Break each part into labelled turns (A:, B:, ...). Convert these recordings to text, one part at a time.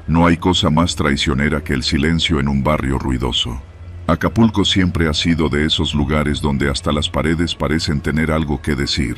A: No hay cosa más traicionera que el silencio en un barrio ruidoso. Acapulco siempre ha sido de esos lugares donde hasta las paredes parecen tener algo que decir.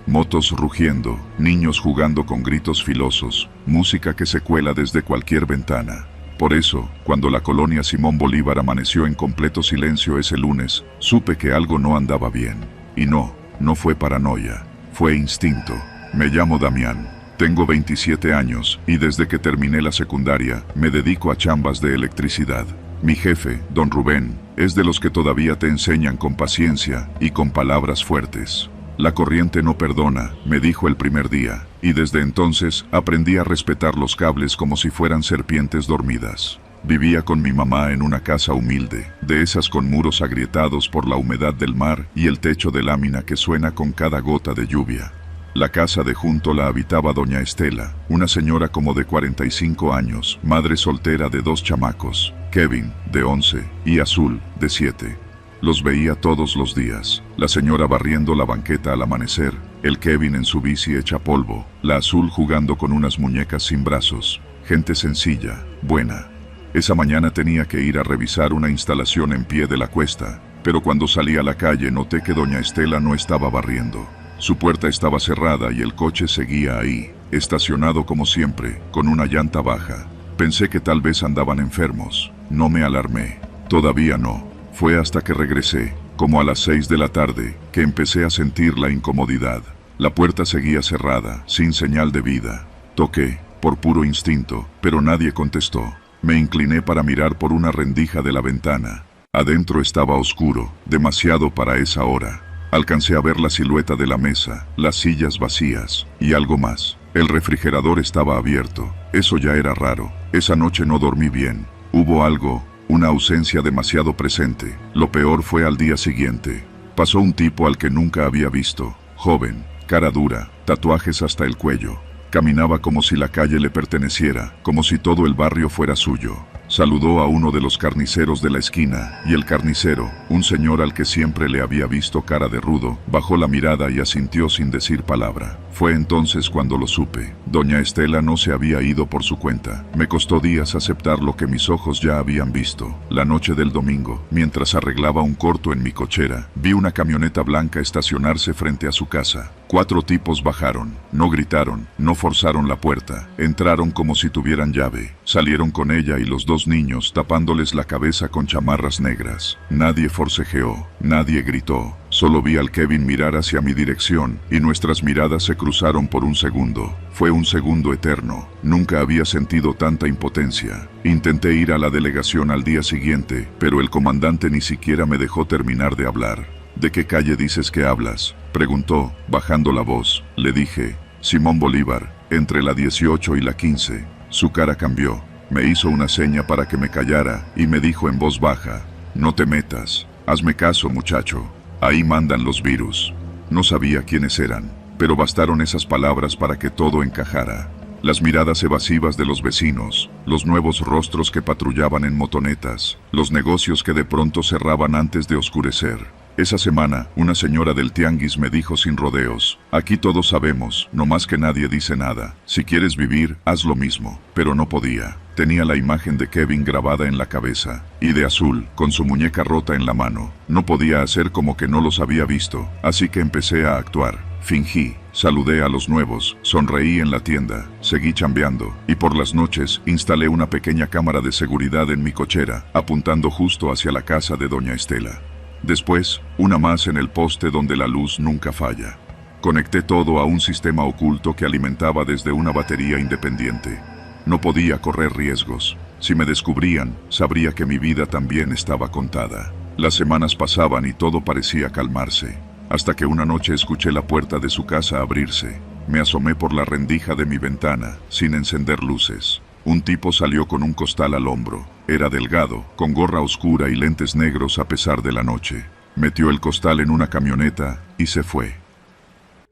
A: Motos rugiendo, niños jugando con gritos filosos, música que se cuela desde cualquier ventana. Por eso, cuando la colonia Simón Bolívar amaneció en completo silencio ese lunes, supe que algo no andaba bien. Y no fue paranoia, fue instinto. Me llamo Damián, tengo 27 años y desde que terminé la secundaria me dedico a chambas de electricidad. Mi jefe, don Rubén, es de los que todavía te enseñan con paciencia y con palabras fuertes. La corriente no perdona, me dijo el primer día, y desde entonces aprendí a respetar los cables como si fueran serpientes dormidas. Vivía con mi mamá en una casa humilde, de esas con muros agrietados por la humedad del mar y el techo de lámina que suena con cada gota de lluvia. La casa de junto la habitaba doña Estela, una señora como de 45 años, madre soltera de 2 chamacos, Kevin, de 11, y Azul, de 7. Los veía todos los días, la señora barriendo la banqueta al amanecer, el Kevin en su bici hecha polvo, la Azul jugando con unas muñecas sin brazos. Gente sencilla, buena. Esa mañana tenía que ir a revisar una instalación en pie de la cuesta, pero cuando salí a la calle noté que doña Estela no estaba barriendo. Su puerta estaba cerrada y el coche seguía ahí, estacionado como siempre, con una llanta baja. Pensé que tal vez andaban enfermos. No me alarmé. Todavía no. Fue hasta que regresé, como a las 6 de la tarde, que empecé a sentir la incomodidad. La puerta seguía cerrada, sin señal de vida. Toqué, por puro instinto, pero nadie contestó. Me incliné para mirar por una rendija de la ventana. Adentro estaba oscuro, demasiado para esa hora. Alcancé a ver la silueta de la mesa, las sillas vacías, y algo más. El refrigerador estaba abierto. Eso ya era raro. Esa noche no dormí bien. Hubo algo, una ausencia demasiado presente. Lo peor fue al día siguiente. Pasó un tipo al que nunca había visto. Joven, cara dura, tatuajes hasta el cuello. Caminaba como si la calle le perteneciera, como si todo el barrio fuera suyo. Saludó a uno de los carniceros de la esquina, y el carnicero, un señor al que siempre le había visto cara de rudo, bajó la mirada y asintió sin decir palabra. Fue entonces cuando lo supe. Doña Estela no se había ido por su cuenta. Me costó días aceptar lo que mis ojos ya habían visto. La noche del domingo, mientras arreglaba un corto en mi cochera, vi una camioneta blanca estacionarse frente a su casa. 4 tipos bajaron, no gritaron, no forzaron la puerta, entraron como si tuvieran llave, salieron con ella y los 2 niños tapándoles la cabeza con chamarras negras. Nadie forcejeó, nadie gritó, solo vi al Kevin mirar hacia mi dirección y nuestras miradas se cruzaron por un segundo. Fue un segundo eterno, nunca había sentido tanta impotencia. Intenté ir a la delegación al día siguiente, pero el comandante ni siquiera me dejó terminar de hablar. ¿De qué calle dices que hablas?, preguntó, bajando la voz. Le dije, Simón Bolívar, entre la 18 y la 15. Su cara cambió. Me hizo una seña para que me callara y me dijo en voz baja, no te metas, hazme caso muchacho, ahí mandan los virus. No sabía quiénes eran, pero bastaron esas palabras para que todo encajara. Las miradas evasivas de los vecinos, los nuevos rostros que patrullaban en motonetas, los negocios que de pronto cerraban antes de oscurecer. Esa semana, una señora del tianguis me dijo sin rodeos, aquí todos sabemos, no más que nadie dice nada. Si quieres vivir, haz lo mismo. Pero no podía. Tenía la imagen de Kevin grabada en la cabeza, y de Azul, con su muñeca rota en la mano. No podía hacer como que no los había visto, así que empecé a actuar. Fingí, saludé a los nuevos, sonreí en la tienda, seguí chambeando, y por las noches instalé una pequeña cámara de seguridad en mi cochera, apuntando justo hacia la casa de doña Estela. Después, una más en el poste donde la luz nunca falla. Conecté todo a un sistema oculto que alimentaba desde una batería independiente. No podía correr riesgos. Si me descubrían, sabría que mi vida también estaba contada. Las semanas pasaban y todo parecía calmarse, hasta que una noche escuché la puerta de su casa abrirse. Me asomé por la rendija de mi ventana, sin encender luces. Un tipo salió con un costal al hombro. Era delgado, con gorra oscura y lentes negros a pesar de la noche. Metió el costal en una camioneta y se fue.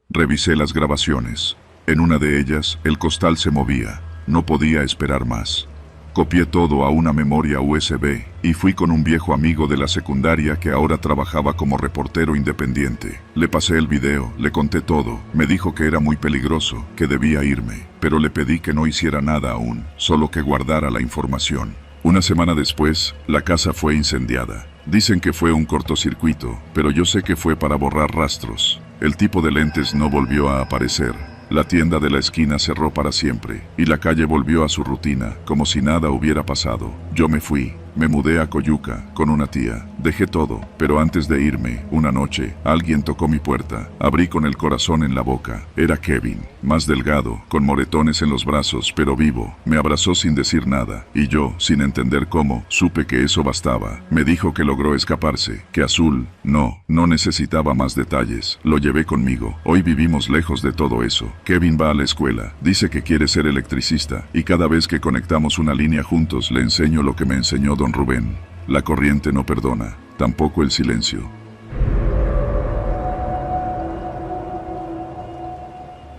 A: Revisé las grabaciones. En una de ellas, el costal se movía. No podía esperar más. Copié todo a una memoria USB y fui con un viejo amigo de la secundaria que ahora trabajaba como reportero independiente. Le pasé el video, le conté todo, me dijo que era muy peligroso, que debía irme, pero le pedí que no hiciera nada aún, solo que guardara la información. Una semana después, la casa fue incendiada. Dicen que fue un cortocircuito, pero yo sé que fue para borrar rastros. El tipo de lentes no volvió a aparecer. La tienda de la esquina cerró para siempre, y la calle volvió a su rutina, como si nada hubiera pasado. Yo me fui. Me mudé a Coyuca con una tía. Dejé todo, pero antes de irme, una noche, alguien tocó mi puerta. Abrí con el corazón en la boca. Era Kevin, más delgado, con moretones en los brazos, pero vivo. Me abrazó sin decir nada, y yo, sin entender cómo, supe que eso bastaba. Me dijo que logró escaparse, que Azul, no necesitaba más detalles. Lo llevé conmigo. Hoy vivimos lejos de todo eso. Kevin va a la escuela, dice que quiere ser electricista, y cada vez que conectamos una línea juntos le enseño lo que me enseñó Don Rubén. La corriente no perdona, tampoco el silencio.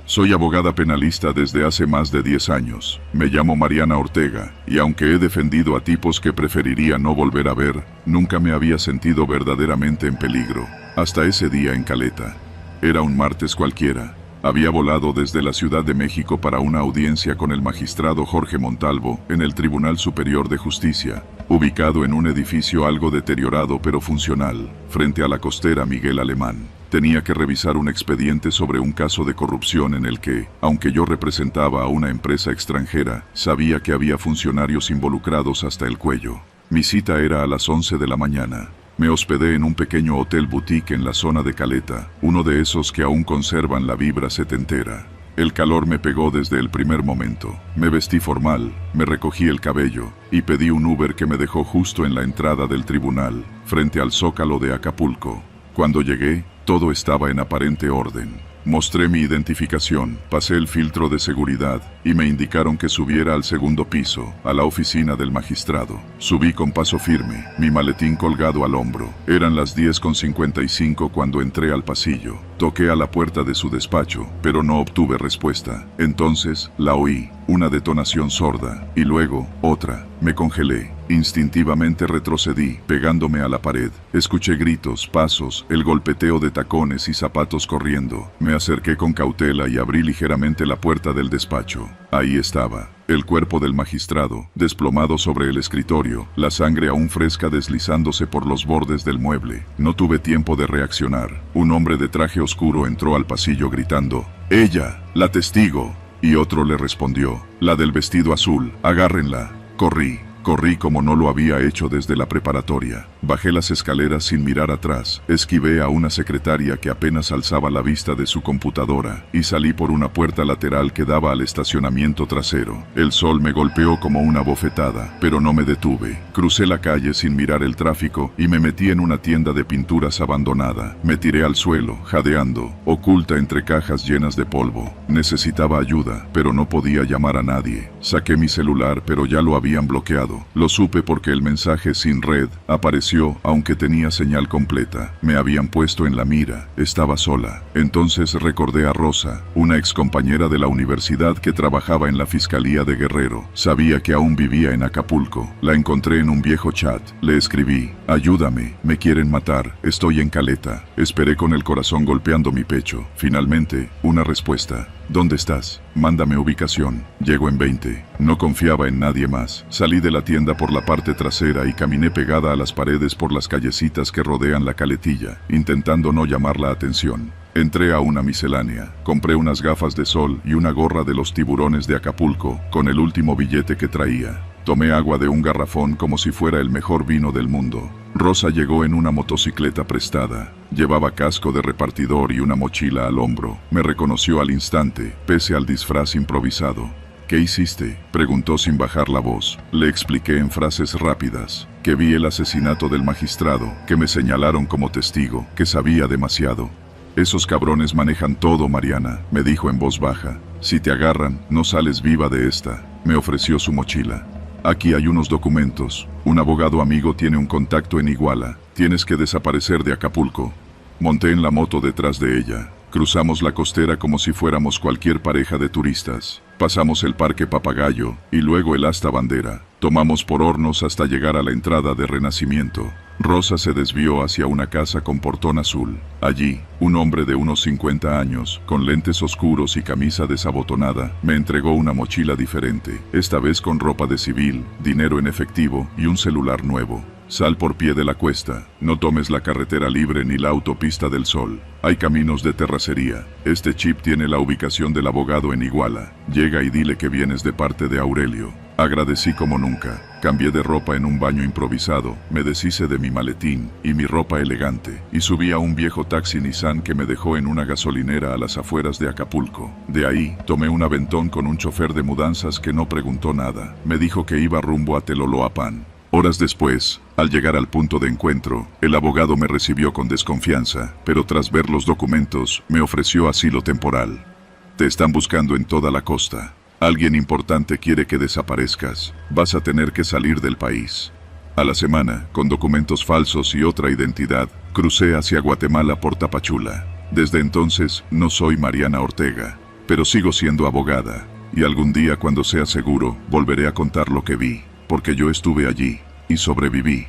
A: Soy abogada penalista desde hace más de 10 años. Me llamo Mariana Ortega, y aunque he defendido a tipos que preferiría no volver a ver, nunca me había sentido verdaderamente en peligro. Hasta ese día en Caleta. Era un martes cualquiera. Había volado desde la Ciudad de México para una audiencia con el magistrado Jorge Montalvo en el Tribunal Superior de Justicia, ubicado en un edificio algo deteriorado pero funcional, frente a la costera Miguel Alemán. Tenía que revisar un expediente sobre un caso de corrupción en el que, aunque yo representaba a una empresa extranjera, sabía que había funcionarios involucrados hasta el cuello. Mi cita era a las 11 de la mañana. Me hospedé en un pequeño hotel boutique en la zona de Caleta, uno de esos que aún conservan la vibra setentera. El calor me pegó desde el primer momento. Me vestí formal, me recogí el cabello y pedí un Uber que me dejó justo en la entrada del tribunal, frente al Zócalo de Acapulco. Cuando llegué, todo estaba en aparente orden. Mostré mi identificación, pasé el filtro de seguridad y me indicaron que subiera al segundo piso, a la oficina del magistrado. Subí con paso firme, mi maletín colgado al hombro. Eran las 10:55 cuando entré al pasillo. Toqué a la puerta de su despacho, pero no obtuve respuesta. Entonces, la oí, una detonación sorda, y luego, otra. Me congelé. Instintivamente retrocedí, pegándome a la pared. Escuché gritos, pasos, el golpeteo de tacones y zapatos corriendo. Me acerqué con cautela y abrí ligeramente la puerta del despacho. Ahí estaba, el cuerpo del magistrado, desplomado sobre el escritorio, la sangre aún fresca deslizándose por los bordes del mueble. No tuve tiempo de reaccionar. Un hombre de traje oscuro entró al pasillo gritando: «¡Ella! ¡La testigo!». Y otro le respondió: «La del vestido azul, agárrenla». Corrí como no lo había hecho desde la preparatoria. Bajé las escaleras sin mirar atrás, esquivé a una secretaria que apenas alzaba la vista de su computadora y salí por una puerta lateral que daba al estacionamiento trasero. El sol me golpeó como una bofetada, pero no me detuve. Crucé la calle sin mirar el tráfico y me metí en una tienda de pinturas abandonada. Me tiré al suelo, jadeando, oculta entre cajas llenas de polvo. Necesitaba ayuda, pero no podía llamar a nadie. Saqué mi celular, pero ya lo habían bloqueado. Lo supe porque el mensaje sin red apareció aunque tenía señal completa. Me habían puesto en la mira, estaba sola. Entonces recordé a Rosa, una excompañera de la universidad que trabajaba en la Fiscalía de Guerrero. Sabía que aún vivía en Acapulco. La encontré en un viejo chat. Le escribí: «Ayúdame, me quieren matar, estoy en Caleta». Esperé con el corazón golpeando mi pecho. Finalmente, una respuesta: «¿Dónde estás? Mándame ubicación. Llego en 20». No confiaba en nadie más. Salí de la tienda por la parte trasera y caminé pegada a las paredes por las callecitas que rodean la Caletilla, intentando no llamar la atención. Entré a una miscelánea, compré unas gafas de sol y una gorra de los tiburones de Acapulco, con el último billete que traía. Tomé agua de un garrafón como si fuera el mejor vino del mundo. Rosa llegó en una motocicleta prestada. Llevaba casco de repartidor y una mochila al hombro. Me reconoció al instante, pese al disfraz improvisado. «¿Qué hiciste?», preguntó sin bajar la voz. Le expliqué en frases rápidas que vi el asesinato del magistrado, que me señalaron como testigo, que sabía demasiado. «Esos cabrones manejan todo, Mariana», me dijo en voz baja. «Si te agarran, no sales viva de esta». Me ofreció su mochila. «Aquí hay unos documentos. Un abogado amigo tiene un contacto en Iguala. Tienes que desaparecer de Acapulco». Monté en la moto detrás de ella. Cruzamos la costera como si fuéramos cualquier pareja de turistas. Pasamos el Parque Papagayo y luego el Asta Bandera. Tomamos por Hornos hasta llegar a la entrada de Renacimiento. Rosa se desvió hacia una casa con portón azul. Allí, un hombre de unos 50 años, con lentes oscuros y camisa desabotonada, me entregó una mochila diferente, esta vez con ropa de civil, dinero en efectivo y un celular nuevo. Sal por pie de la cuesta, no tomes la carretera libre ni la autopista del Sol. Hay caminos de terracería. Este chip tiene la ubicación del abogado en Iguala. Llega y dile que vienes de parte de Aurelio. Agradecí como nunca. Cambié de ropa en un baño improvisado, me deshice de mi maletín y mi ropa elegante, y subí a un viejo taxi Nissan que me dejó en una gasolinera a las afueras de Acapulco. De ahí, tomé un aventón con un chofer de mudanzas que no preguntó nada. Me dijo que iba rumbo a Teloloapan. Horas después, al llegar al punto de encuentro, el abogado me recibió con desconfianza, pero tras ver los documentos, me ofreció asilo temporal. Te están buscando en toda la costa. Alguien importante quiere que desaparezcas. Vas a tener que salir del país. A la semana, con documentos falsos y otra identidad, crucé hacia Guatemala por Tapachula. Desde entonces, no soy Mariana Ortega, pero sigo siendo abogada, y algún día cuando sea seguro, volveré a contar lo que vi, porque yo estuve allí, y sobreviví.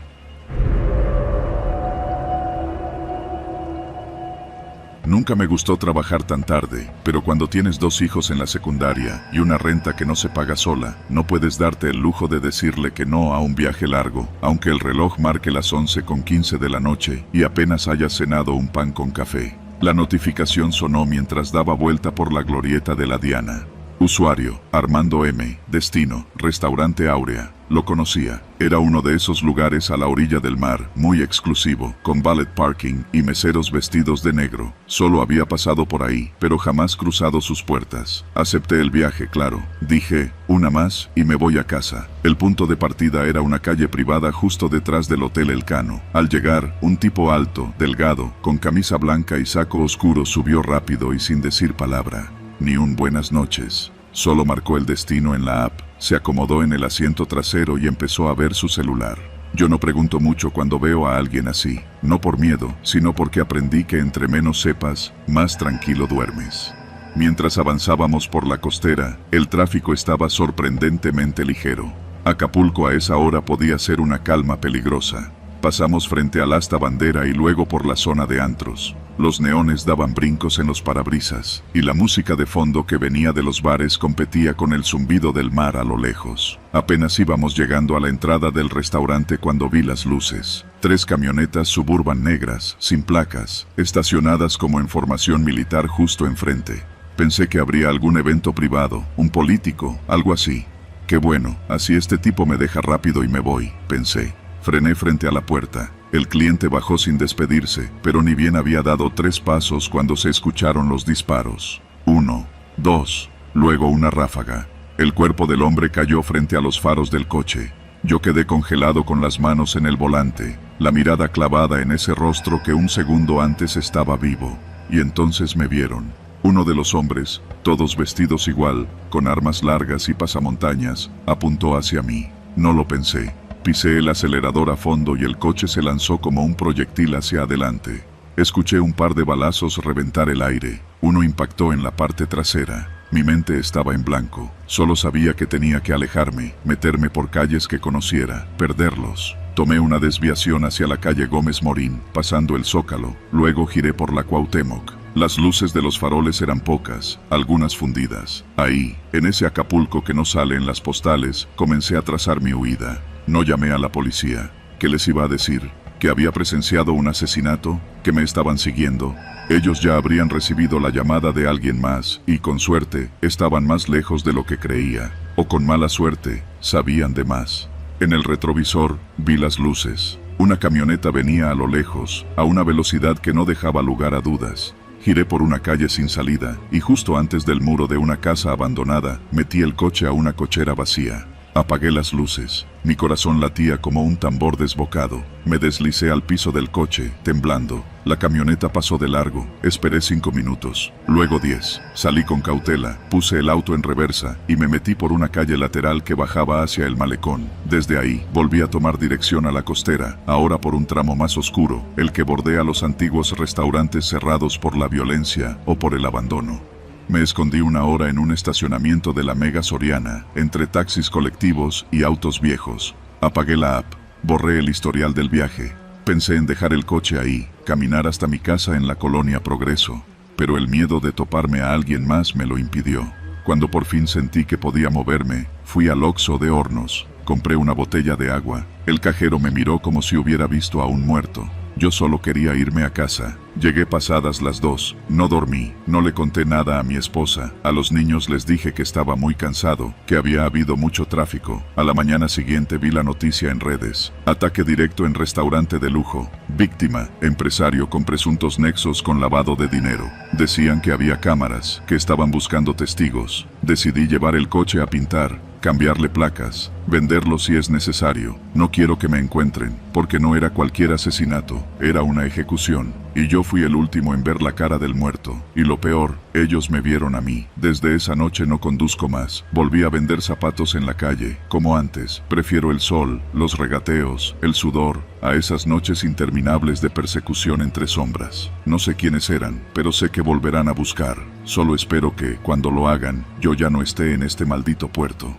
A: Nunca me gustó trabajar tan tarde, pero cuando tienes 2 hijos en la secundaria y una renta que no se paga sola, no puedes darte el lujo de decirle que no a un viaje largo, aunque el reloj marque las 11:15 de la noche y apenas hayas cenado un pan con café. La notificación sonó mientras daba vuelta por la glorieta de la Diana. Usuario, Armando M. Destino, Restaurante Áurea. Lo conocía. Era uno de esos lugares a la orilla del mar, muy exclusivo, con valet parking y meseros vestidos de negro. Solo había pasado por ahí, pero jamás cruzado sus puertas. Acepté el viaje, claro. Dije, una más y me voy a casa. El punto de partida era una calle privada justo detrás del Hotel Elcano. Al llegar, un tipo alto, delgado, con camisa blanca y saco oscuro subió rápido y sin decir palabra. Ni un buenas noches. Solo marcó el destino en la app, se acomodó en el asiento trasero y empezó a ver su celular. Yo no pregunto mucho cuando veo a alguien así, no por miedo, sino porque aprendí que entre menos sepas, más tranquilo duermes. Mientras avanzábamos por la costera, el tráfico estaba sorprendentemente ligero. Acapulco a esa hora podía ser una calma peligrosa. Pasamos frente al Asta Bandera y luego por la zona de antros. Los neones daban brincos en los parabrisas, y la música de fondo que venía de los bares competía con el zumbido del mar a lo lejos. Apenas íbamos llegando a la entrada del restaurante cuando vi las luces. 3 camionetas Suburban negras, sin placas, estacionadas como en formación militar justo enfrente. Pensé que habría algún evento privado, un político, algo así. Qué bueno, así este tipo me deja rápido y me voy, pensé. Frené frente a la puerta. El cliente bajó sin despedirse, pero ni bien había dado 3 pasos cuando se escucharon los disparos. 1, 2, luego una ráfaga. El cuerpo del hombre cayó frente a los faros del coche. Yo quedé congelado con las manos en el volante, la mirada clavada en ese rostro que un segundo antes estaba vivo. Y entonces me vieron. Uno de los hombres, todos vestidos igual, con armas largas y pasamontañas, apuntó hacia mí. No lo pensé. Pisé el acelerador a fondo y el coche se lanzó como un proyectil hacia adelante. Escuché un par de balazos reventar el aire. Uno impactó en la parte trasera. Mi mente estaba en blanco. Solo sabía que tenía que alejarme, meterme por calles que conociera, perderlos. Tomé una desviación hacia la calle Gómez Morín, pasando el Zócalo. Luego giré por la Cuauhtémoc. Las luces de los faroles eran pocas, algunas fundidas. Ahí, en ese Acapulco que no sale en las postales, comencé a trazar mi huida. No llamé a la policía. ¿Qué les iba a decir? ¿Que había presenciado un asesinato? ¿Que me estaban siguiendo? Ellos ya habrían recibido la llamada de alguien más, y con suerte, estaban más lejos de lo que creía. O con mala suerte, sabían de más. En el retrovisor, vi las luces. Una camioneta venía a lo lejos, a una velocidad que no dejaba lugar a dudas. Giré por una calle sin salida, y justo antes del muro de una casa abandonada, metí el coche a una cochera vacía. Apagué las luces. Mi corazón latía como un tambor desbocado. Me deslicé al piso del coche, temblando. La camioneta pasó de largo. Esperé 5 minutos. Luego 10. Salí con cautela. Puse el auto en reversa y me metí por una calle lateral que bajaba hacia el malecón. Desde ahí, volví a tomar dirección a la costera, ahora por un tramo más oscuro, el que bordea los antiguos restaurantes cerrados por la violencia o por el abandono. Me escondí una hora en un estacionamiento de la Mega Soriana, entre taxis colectivos y autos viejos. Apagué la app, borré el historial del viaje. Pensé en dejar el coche ahí, caminar hasta mi casa en la colonia Progreso, pero el miedo de toparme a alguien más me lo impidió. Cuando por fin sentí que podía moverme, fui al Oxxo de Hornos. Compré una botella de agua. El cajero me miró como si hubiera visto a un muerto. Yo solo quería irme a casa. Llegué pasadas las 2, no dormí, no le conté nada a mi esposa. A los niños les dije que estaba muy cansado, que había habido mucho tráfico. A la mañana siguiente vi la noticia en redes. Ataque directo en restaurante de lujo. Víctima, empresario con presuntos nexos con lavado de dinero. Decían que había cámaras, que estaban buscando testigos. Decidí llevar el coche a pintar, cambiarle placas, venderlo si es necesario. No quiero que me encuentren, porque no era cualquier asesinato, era una ejecución. Y yo fui el último en ver la cara del muerto. Y lo peor, ellos me vieron a mí. Desde esa noche no conduzco más. Volví a vender zapatos en la calle, como antes. Prefiero el sol, los regateos, el sudor, a esas noches interminables de persecución entre sombras. No sé quiénes eran, pero sé que volverán a buscar. Solo espero que, cuando lo hagan, yo ya no esté en este maldito puerto.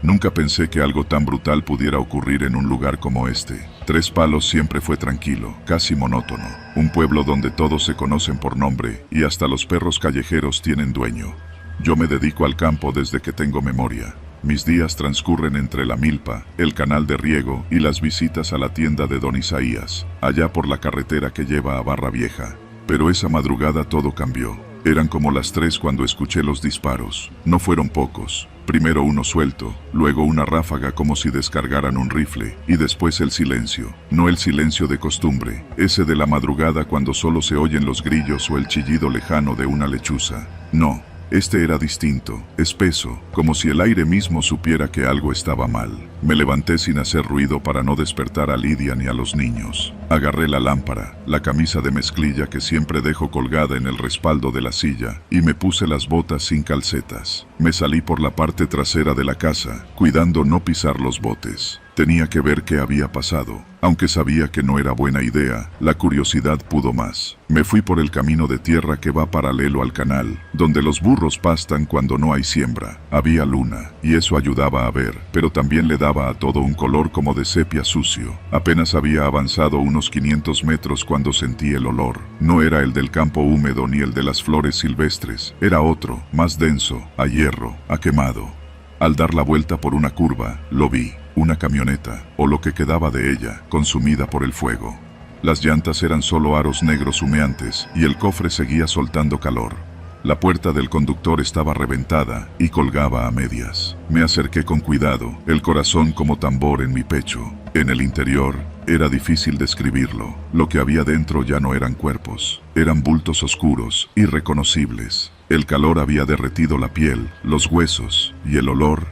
A: Nunca pensé que algo tan brutal pudiera ocurrir en un lugar como este. Tres Palos siempre fue tranquilo, casi monótono. Un pueblo donde todos se conocen por nombre y hasta los perros callejeros tienen dueño. Yo me dedico al campo desde que tengo memoria. Mis días transcurren entre la milpa, el canal de riego y las visitas a la tienda de don Isaías, allá por la carretera que lleva a Barra Vieja. Pero esa madrugada todo cambió. Eran como las 3 cuando escuché los disparos. No fueron pocos. Primero uno suelto, luego una ráfaga como si descargaran un rifle, y después el silencio. No el silencio de costumbre, ese de la madrugada cuando solo se oyen los grillos o el chillido lejano de una lechuza. No. Este era distinto, espeso, como si el aire mismo supiera que algo estaba mal. Me levanté sin hacer ruido para no despertar a Lidia ni a los niños. Agarré la lámpara, la camisa de mezclilla que siempre dejo colgada en el respaldo de la silla, y me puse las botas sin calcetas. Me salí por la parte trasera de la casa, cuidando no pisar los botes. Tenía que ver qué había pasado. Aunque sabía que no era buena idea, la curiosidad pudo más. Me fui por el camino de tierra que va paralelo al canal, donde los burros pastan cuando no hay siembra. Había luna, y eso ayudaba a ver, pero también le daba a todo un color como de sepia sucio. Apenas había avanzado unos 500 metros cuando sentí el olor. No era el del campo húmedo ni el de las flores silvestres, era otro, más denso, a hierro, a quemado. Al dar la vuelta por una curva, lo vi. Una camioneta, o lo que quedaba de ella, consumida por el fuego. Las llantas eran solo aros negros humeantes, y el cofre seguía soltando calor. La puerta del conductor estaba reventada, y colgaba a medias. Me acerqué con cuidado, el corazón como tambor en mi pecho. En el interior, era difícil describirlo. Lo que había dentro ya no eran cuerpos. Eran bultos oscuros, irreconocibles. El calor había derretido la piel, los huesos, y el olor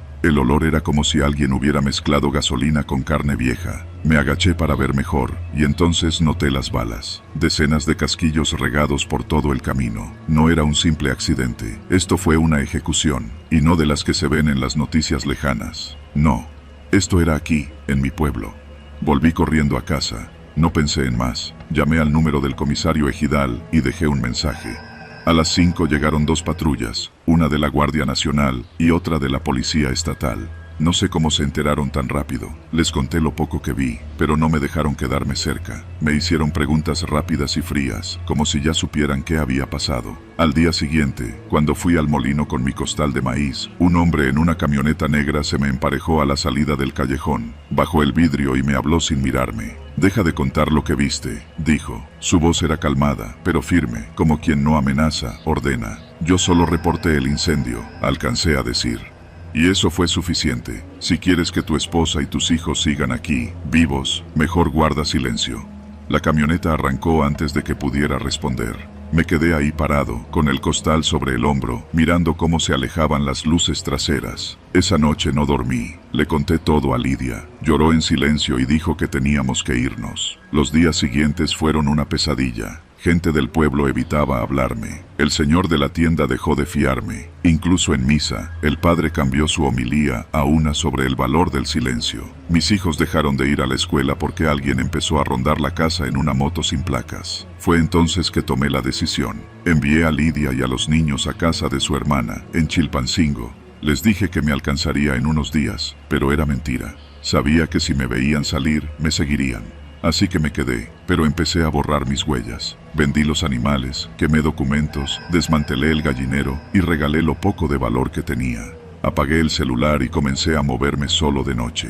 A: era como si alguien hubiera mezclado gasolina con carne vieja. Me agaché para ver mejor, y entonces noté las balas. Decenas de casquillos regados por todo el camino. No era un simple accidente. Esto fue una ejecución, y no de las que se ven en las noticias lejanas. No. Esto era aquí, en mi pueblo. Volví corriendo a casa. No pensé en más. Llamé al número del comisario ejidal y dejé un mensaje. A las 5 llegaron 2 patrullas, una de la Guardia Nacional y otra de la Policía Estatal. No sé cómo se enteraron tan rápido. Les conté lo poco que vi, pero no me dejaron quedarme cerca. Me hicieron preguntas rápidas y frías, como si ya supieran qué había pasado. Al día siguiente, cuando fui al molino con mi costal de maíz, un hombre en una camioneta negra se me emparejó a la salida del callejón. Bajó el vidrio y me habló sin mirarme. «Deja de contar lo que viste», dijo. Su voz era calmada, pero firme, como quien no amenaza, ordena. «Yo solo reporté el incendio», alcancé a decir. «Y eso fue suficiente. Si quieres que tu esposa y tus hijos sigan aquí, vivos, mejor guarda silencio». La camioneta arrancó antes de que pudiera responder. Me quedé ahí parado, con el costal sobre el hombro, mirando cómo se alejaban las luces traseras. Esa noche no dormí. Le conté todo a Lidia. Lloró en silencio y dijo que teníamos que irnos. Los días siguientes fueron una pesadilla. Gente del pueblo evitaba hablarme. El señor de la tienda dejó de fiarme. Incluso en misa, el padre cambió su homilía a una sobre el valor del silencio. Mis hijos dejaron de ir a la escuela porque alguien empezó a rondar la casa en una moto sin placas. Fue entonces que tomé la decisión. Envié a Lidia y a los niños a casa de su hermana, en Chilpancingo. Les dije que me alcanzaría en unos días, pero era mentira. Sabía que si me veían salir, me seguirían. Así que me quedé, pero empecé a borrar mis huellas. Vendí los animales, quemé documentos, desmantelé el gallinero y regalé lo poco de valor que tenía. Apagué el celular y comencé a moverme solo de noche.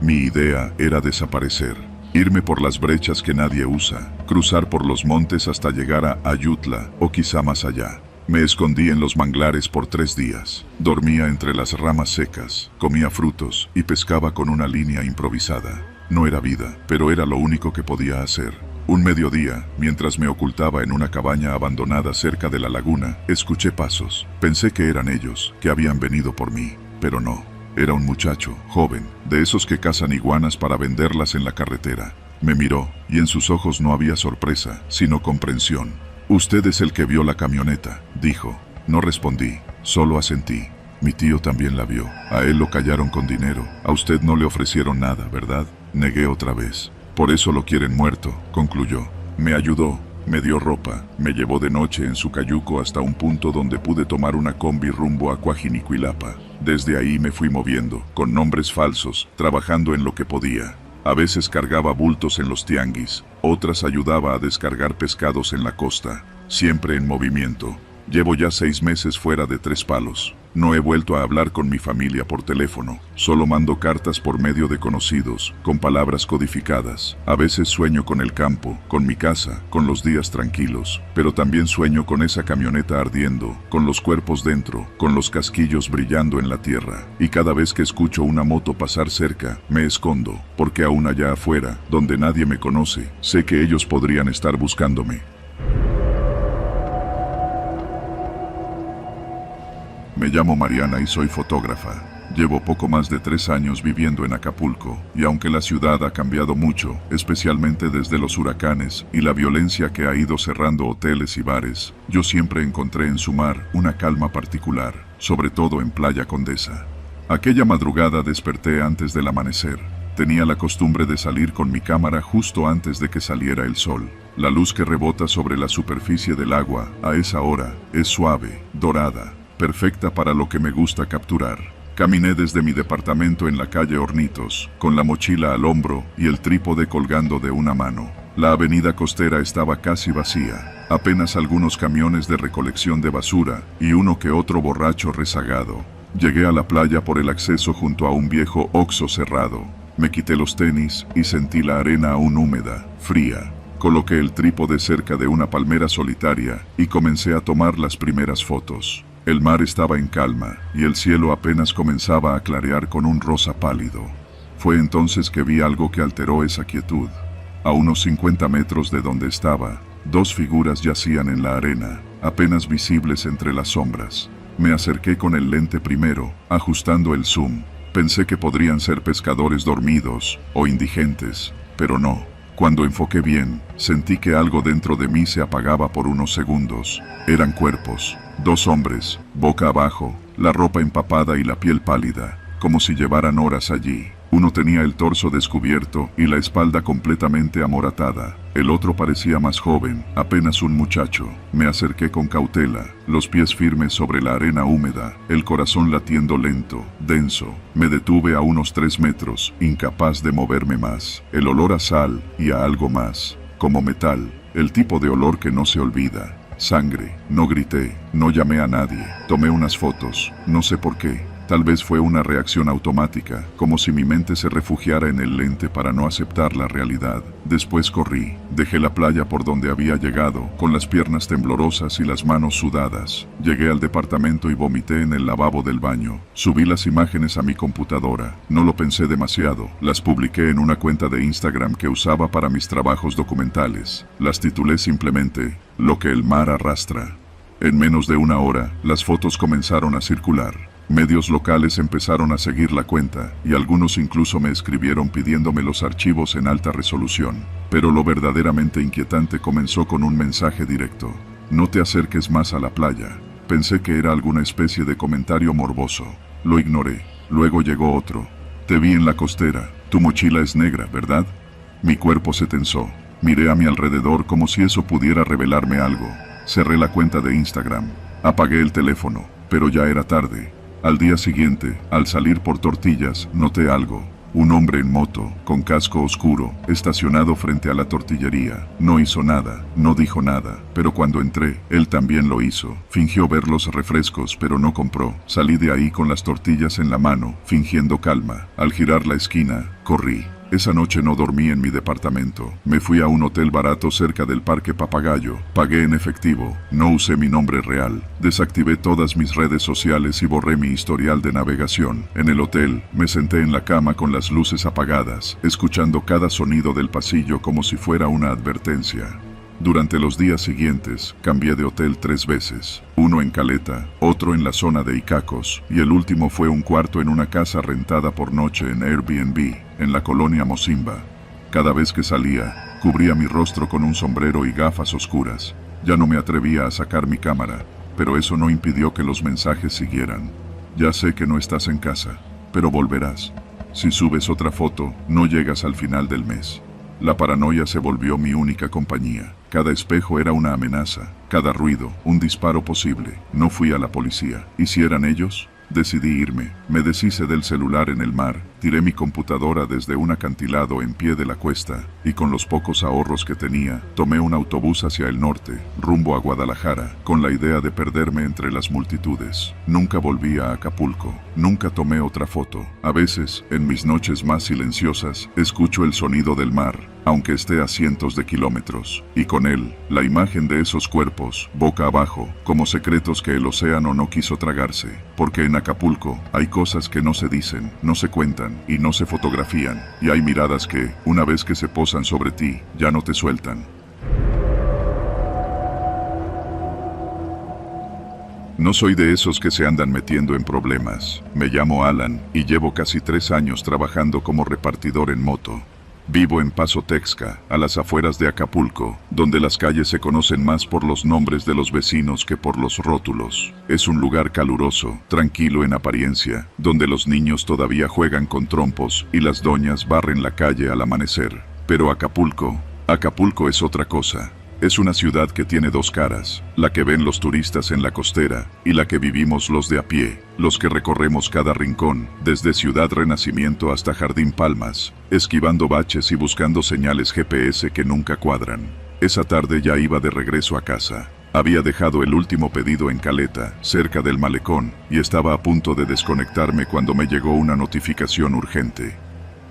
A: Mi idea era desaparecer, irme por las brechas que nadie usa, cruzar por los montes hasta llegar a Ayutla o quizá más allá. Me escondí en los manglares por 3 días. Dormía entre las ramas secas, comía frutos y pescaba con una línea improvisada. No era vida, pero era lo único que podía hacer. Un mediodía, mientras me ocultaba en una cabaña abandonada cerca de la laguna, escuché pasos. Pensé que eran ellos, que habían venido por mí, pero no. Era un muchacho, joven, de esos que cazan iguanas para venderlas en la carretera. Me miró, y en sus ojos no había sorpresa, sino comprensión. «Usted es el que vio la camioneta», dijo. No respondí, solo asentí. Mi tío también la vio. A él lo callaron con dinero. A usted no le ofrecieron nada, ¿verdad? Negué otra vez. Por eso lo quieren muerto, concluyó. Me ayudó, me dio ropa, me llevó de noche en su cayuco hasta un punto donde pude tomar una combi rumbo a Coajinicuilapa. Desde ahí me fui moviendo, con nombres falsos, trabajando en lo que podía. A veces cargaba bultos en los tianguis, otras ayudaba a descargar pescados en la costa, siempre en movimiento. Llevo ya 6 meses fuera de Tres Palos. No he vuelto a hablar con mi familia por teléfono, solo mando cartas por medio de conocidos, con palabras codificadas. A veces sueño con el campo, con mi casa, con los días tranquilos, pero también sueño con esa camioneta ardiendo, con los cuerpos dentro, con los casquillos brillando en la tierra. Y cada vez que escucho una moto pasar cerca, me escondo, porque aún allá afuera, donde nadie me conoce, sé que ellos podrían estar buscándome. Me llamo Mariana y soy fotógrafa. Llevo poco más de 3 años viviendo en Acapulco, y aunque la ciudad ha cambiado mucho, especialmente desde los huracanes y la violencia que ha ido cerrando hoteles y bares, yo siempre encontré en su mar una calma particular, sobre todo en Playa Condesa. Aquella madrugada desperté antes del amanecer. Tenía la costumbre de salir con mi cámara justo antes de que saliera el sol. La luz que rebota sobre la superficie del agua, a esa hora, es suave, dorada, perfecta para lo que me gusta capturar. Caminé desde mi departamento en la calle Hornitos, con la mochila al hombro y el trípode colgando de una mano. La avenida costera estaba casi vacía, apenas algunos camiones de recolección de basura y uno que otro borracho rezagado. Llegué a la playa por el acceso junto a un viejo Oxxo cerrado. Me quité los tenis y sentí la arena aún húmeda, fría. Coloqué el trípode cerca de una palmera solitaria y comencé a tomar las primeras fotos. El mar estaba en calma, y el cielo apenas comenzaba a clarear con un rosa pálido. Fue entonces que vi algo que alteró esa quietud. A unos 50 metros de donde estaba, 2 figuras yacían en la arena, apenas visibles entre las sombras. Me acerqué con el lente primero, ajustando el zoom. Pensé que podrían ser pescadores dormidos, o indigentes, pero no. Cuando enfoqué bien, sentí que algo dentro de mí se apagaba por unos segundos. Eran cuerpos, 2 hombres, boca abajo, la ropa empapada y la piel pálida, como si llevaran horas allí. Uno tenía el torso descubierto y la espalda completamente amoratada. El otro parecía más joven, apenas un muchacho. Me acerqué con cautela, los pies firmes sobre la arena húmeda, el corazón latiendo lento, denso. Me detuve a unos 3 metros, incapaz de moverme más. El olor a sal y a algo más, como metal, el tipo de olor que no se olvida. Sangre. No grité, no llamé a nadie. Tomé unas fotos, no sé por qué. Tal vez fue una reacción automática, como si mi mente se refugiara en el lente para no aceptar la realidad. Después corrí, dejé la playa por donde había llegado, con las piernas temblorosas y las manos sudadas. Llegué al departamento y vomité en el lavabo del baño. Subí las imágenes a mi computadora. No lo pensé demasiado. Las publiqué en una cuenta de Instagram que usaba para mis trabajos documentales. Las titulé simplemente, Lo que el mar arrastra. En menos de una hora, las fotos comenzaron a circular. Medios locales empezaron a seguir la cuenta, y algunos incluso me escribieron pidiéndome los archivos en alta resolución. Pero lo verdaderamente inquietante comenzó con un mensaje directo. No te acerques más a la playa. Pensé que era alguna especie de comentario morboso. Lo ignoré. Luego llegó otro. Te vi en la costera. Tu mochila es negra, ¿verdad? Mi cuerpo se tensó. Miré a mi alrededor como si eso pudiera revelarme algo. Cerré la cuenta de Instagram. Apagué el teléfono, pero ya era tarde. Al día siguiente, al salir por tortillas, noté algo. Un hombre en moto, con casco oscuro, estacionado frente a la tortillería. No hizo nada, no dijo nada, pero cuando entré, él también lo hizo. Fingió ver los refrescos, pero no compró. Salí de ahí con las tortillas en la mano, fingiendo calma. Al girar la esquina, corrí. Esa noche no dormí en mi departamento. Me fui a un hotel barato cerca del Parque Papagayo. Pagué en efectivo. No usé mi nombre real. Desactivé todas mis redes sociales y borré mi historial de navegación. En el hotel, me senté en la cama con las luces apagadas, escuchando cada sonido del pasillo como si fuera una advertencia. Durante los días siguientes, cambié de hotel 3 veces, uno en Caleta, otro en la zona de Icacos, y el último fue un cuarto en una casa rentada por noche en Airbnb, en la colonia Mocimba. Cada vez que salía, cubría mi rostro con un sombrero y gafas oscuras. Ya no me atrevía a sacar mi cámara, pero eso no impidió que los mensajes siguieran. Ya sé que no estás en casa, pero volverás. Si subes otra foto, no llegas al final del mes. La paranoia se volvió mi única compañía. Cada espejo era una amenaza, cada ruido, un disparo posible. No fui a la policía. ¿Y si eran ellos? Decidí irme. Me deshice del celular en el mar, tiré mi computadora desde un acantilado en pie de la cuesta, y con los pocos ahorros que tenía, tomé un autobús hacia el norte, rumbo a Guadalajara, con la idea de perderme entre las multitudes. Nunca volví a Acapulco, nunca tomé otra foto. A veces, en mis noches más silenciosas, escucho el sonido del mar, aunque esté a cientos de kilómetros, y con él, la imagen de esos cuerpos, boca abajo, como secretos que el océano no quiso tragarse, porque en Acapulco hay cosas que no se dicen, no se cuentan y no se fotografían, y hay miradas que, una vez que se posan sobre ti, ya no te sueltan. No soy de esos que se andan metiendo en problemas. Me llamo Alan y llevo casi 3 años trabajando como repartidor en moto. Vivo en Paso Texca, a las afueras de Acapulco, donde las calles se conocen más por los nombres de los vecinos que por los rótulos. Es un lugar caluroso, tranquilo en apariencia, donde los niños todavía juegan con trompos y las doñas barren la calle al amanecer. Pero Acapulco es otra cosa. Es una ciudad que tiene 2 caras, la que ven los turistas en la costera y la que vivimos los de a pie, los que recorremos cada rincón, desde Ciudad Renacimiento hasta Jardín Palmas, esquivando baches y buscando señales GPS que nunca cuadran. Esa tarde ya iba de regreso a casa. Había dejado el último pedido en Caleta, cerca del malecón, y estaba a punto de desconectarme cuando me llegó una notificación urgente.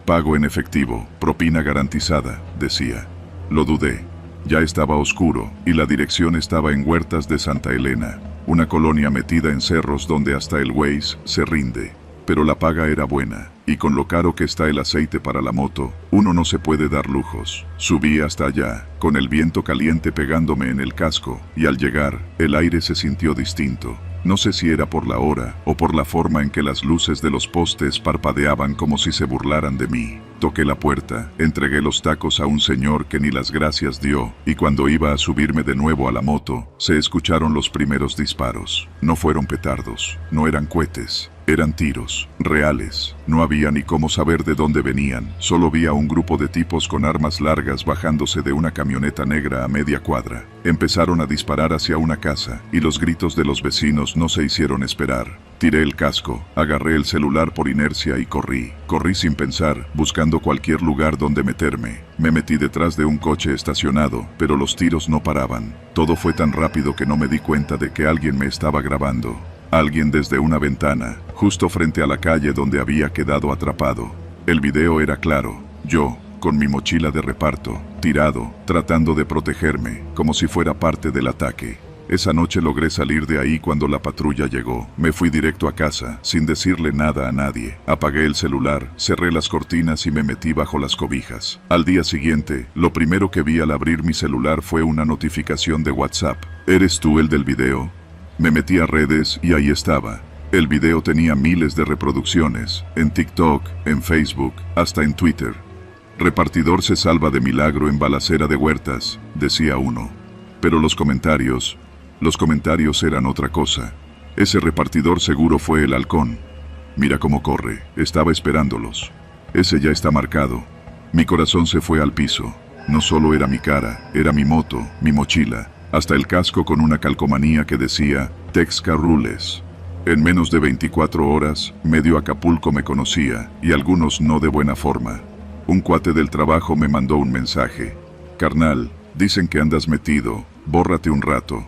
A: Pago en efectivo, propina garantizada, decía. Lo dudé. Ya estaba oscuro, y la dirección estaba en Huertas de Santa Elena, una colonia metida en cerros donde hasta el Waze se rinde. Pero la paga era buena, y con lo caro que está el aceite para la moto, uno no se puede dar lujos. Subí hasta allá, con el viento caliente pegándome en el casco, y al llegar, el aire se sintió distinto. No sé si era por la hora, o por la forma en que las luces de los postes parpadeaban como si se burlaran de mí. Toqué la puerta, entregué los tacos a un señor que ni las gracias dio, y cuando iba a subirme de nuevo a la moto, se escucharon los primeros disparos. No fueron petardos, no eran cohetes, eran tiros, reales. No había ni cómo saber de dónde venían, solo vi a un grupo de tipos con armas largas bajándose de una camioneta negra a media cuadra. Empezaron a disparar hacia una casa, y los gritos de los vecinos no se hicieron esperar. Tiré el casco, agarré el celular por inercia y corrí. Corrí sin pensar, buscando cualquier lugar donde meterme. Me metí detrás de un coche estacionado, pero los tiros no paraban. Todo fue tan rápido que no me di cuenta de que alguien me estaba grabando. Alguien desde una ventana, justo frente a la calle donde había quedado atrapado. El video era claro. Yo, con mi mochila de reparto, tirado, tratando de protegerme, como si fuera parte del ataque. Esa noche logré salir de ahí cuando la patrulla llegó. Me fui directo a casa, sin decirle nada a nadie. Apagué el celular, cerré las cortinas y me metí bajo las cobijas. Al día siguiente, lo primero que vi al abrir mi celular fue una notificación de WhatsApp. ¿Eres tú el del video? Me metí a redes y ahí estaba. El video tenía miles de reproducciones, en TikTok, en Facebook, hasta en Twitter. Repartidor se salva de milagro en balacera de Huertas, decía uno. Pero los comentarios eran otra cosa. Ese repartidor seguro fue el halcón. Mira cómo corre, estaba esperándolos. Ese ya está marcado. Mi corazón se fue al piso. No solo era mi cara, era mi moto, mi mochila, hasta el casco con una calcomanía que decía Texca Rules. En menos de 24 horas, medio Acapulco me conocía, y algunos no de buena forma. Un cuate del trabajo me mandó un mensaje. Carnal, dicen que andas metido, bórrate un rato.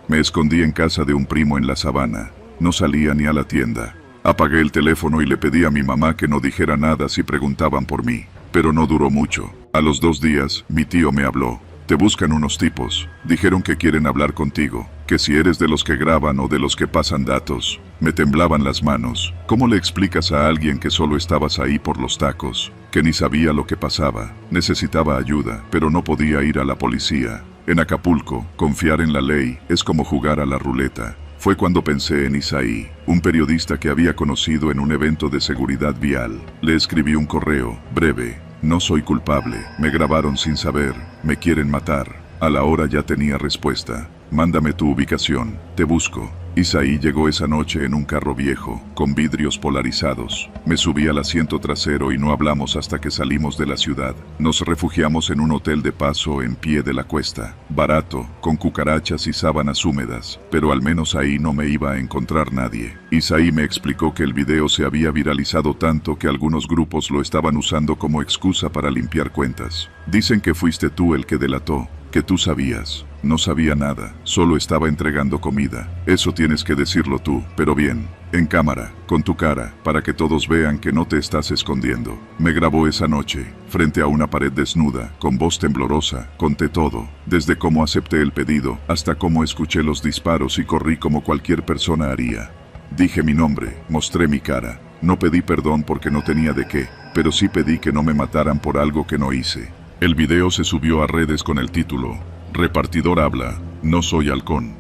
A: Me escondí en casa de un primo en la sabana. No salía ni a la tienda. Apagué el teléfono y le pedí a mi mamá que no dijera nada si preguntaban por mí. Pero no duró mucho. A los 2 días, mi tío me habló. Te buscan unos tipos. Dijeron que quieren hablar contigo. Que si eres de los que graban o de los que pasan datos. Me temblaban las manos. ¿Cómo le explicas a alguien que solo estabas ahí por los tacos? Que ni sabía lo que pasaba. Necesitaba ayuda, pero no podía ir a la policía. En Acapulco, confiar en la ley es como jugar a la ruleta. Fue cuando pensé en Isaí, un periodista que había conocido en un evento de seguridad vial. Le escribí un correo, breve. No soy culpable, me grabaron sin saber, me quieren matar. A la hora ya tenía respuesta. Mándame tu ubicación, te busco. Isaí llegó esa noche en un carro viejo, con vidrios polarizados. Me subí al asiento trasero y no hablamos hasta que salimos de la ciudad. Nos refugiamos en un hotel de paso en pie de la cuesta. Barato, con cucarachas y sábanas húmedas, pero al menos ahí no me iba a encontrar nadie. Isaí me explicó que el video se había viralizado tanto que algunos grupos lo estaban usando como excusa para limpiar cuentas. Dicen que fuiste tú el que delató, que tú sabías. No sabía nada, solo estaba entregando comida. Eso tienes que decirlo tú, pero bien, en cámara, con tu cara, para que todos vean que no te estás escondiendo. Me grabó esa noche, frente a una pared desnuda, con voz temblorosa, conté todo, desde cómo acepté el pedido, hasta cómo escuché los disparos y corrí como cualquier persona haría. Dije mi nombre, mostré mi cara. No pedí perdón porque no tenía de qué, pero sí pedí que no me mataran por algo que no hice. El video se subió a redes con el título Repartidor habla, no soy halcón.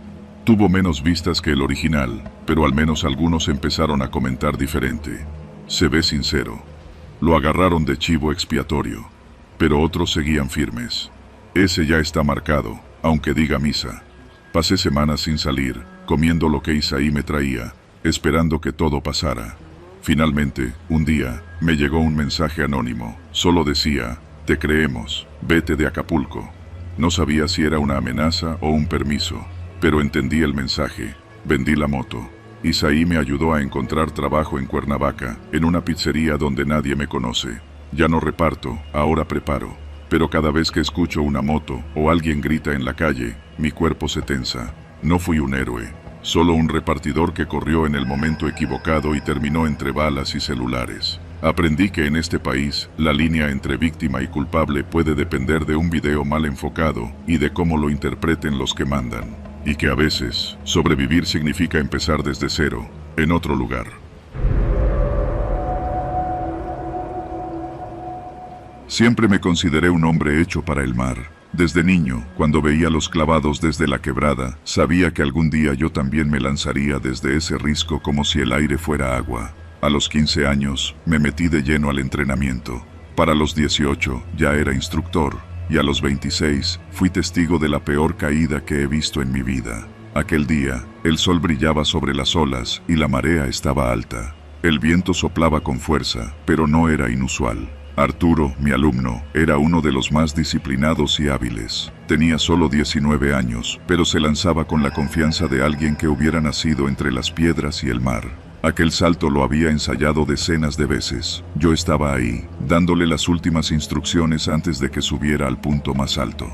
A: Tuvo menos vistas que el original, pero al menos algunos empezaron a comentar diferente. Se ve sincero. Lo agarraron de chivo expiatorio, pero otros seguían firmes. Ese ya está marcado, aunque diga misa. Pasé semanas sin salir, comiendo lo que Isaí me traía, esperando que todo pasara. Finalmente, un día, me llegó un mensaje anónimo. Solo decía, te creemos, vete de Acapulco. No sabía si era una amenaza o un permiso, pero entendí el mensaje. Vendí la moto. Isaí me ayudó a encontrar trabajo en Cuernavaca, en una pizzería donde nadie me conoce. Ya no reparto, ahora preparo. Pero cada vez que escucho una moto o alguien grita en la calle, mi cuerpo se tensa. No fui un héroe, solo un repartidor que corrió en el momento equivocado y terminó entre balas y celulares. Aprendí que en este país, la línea entre víctima y culpable puede depender de un video mal enfocado y de cómo lo interpreten los que mandan. Y que a veces, sobrevivir significa empezar desde cero, en otro lugar. Siempre me consideré un hombre hecho para el mar. Desde niño, cuando veía los clavados desde la quebrada, sabía que algún día yo también me lanzaría desde ese risco como si el aire fuera agua. A los 15 años, me metí de lleno al entrenamiento. Para los 18, ya era instructor, y a los 26, fui testigo de la peor caída que he visto en mi vida. Aquel día, el sol brillaba sobre las olas y la marea estaba alta. El viento soplaba con fuerza, pero no era inusual. Arturo, mi alumno, era uno de los más disciplinados y hábiles. Tenía solo 19 años, pero se lanzaba con la confianza de alguien que hubiera nacido entre las piedras y el mar. Aquel salto lo había ensayado decenas de veces. Yo estaba ahí, dándole las últimas instrucciones antes de que subiera al punto más alto.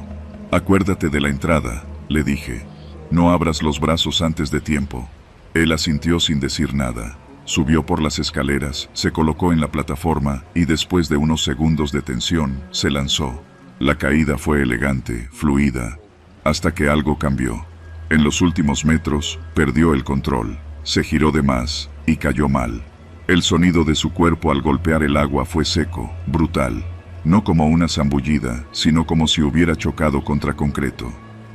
A: Acuérdate de la entrada, le dije. No abras los brazos antes de tiempo. Él asintió sin decir nada. Subió por las escaleras, se colocó en la plataforma y después de unos segundos de tensión, se lanzó. La caída fue elegante, fluida, hasta que algo cambió. En los últimos metros, perdió el control. Se giró de más y cayó mal. El sonido de su cuerpo al golpear el agua fue seco, brutal. No como una zambullida, sino como si hubiera chocado contra concreto.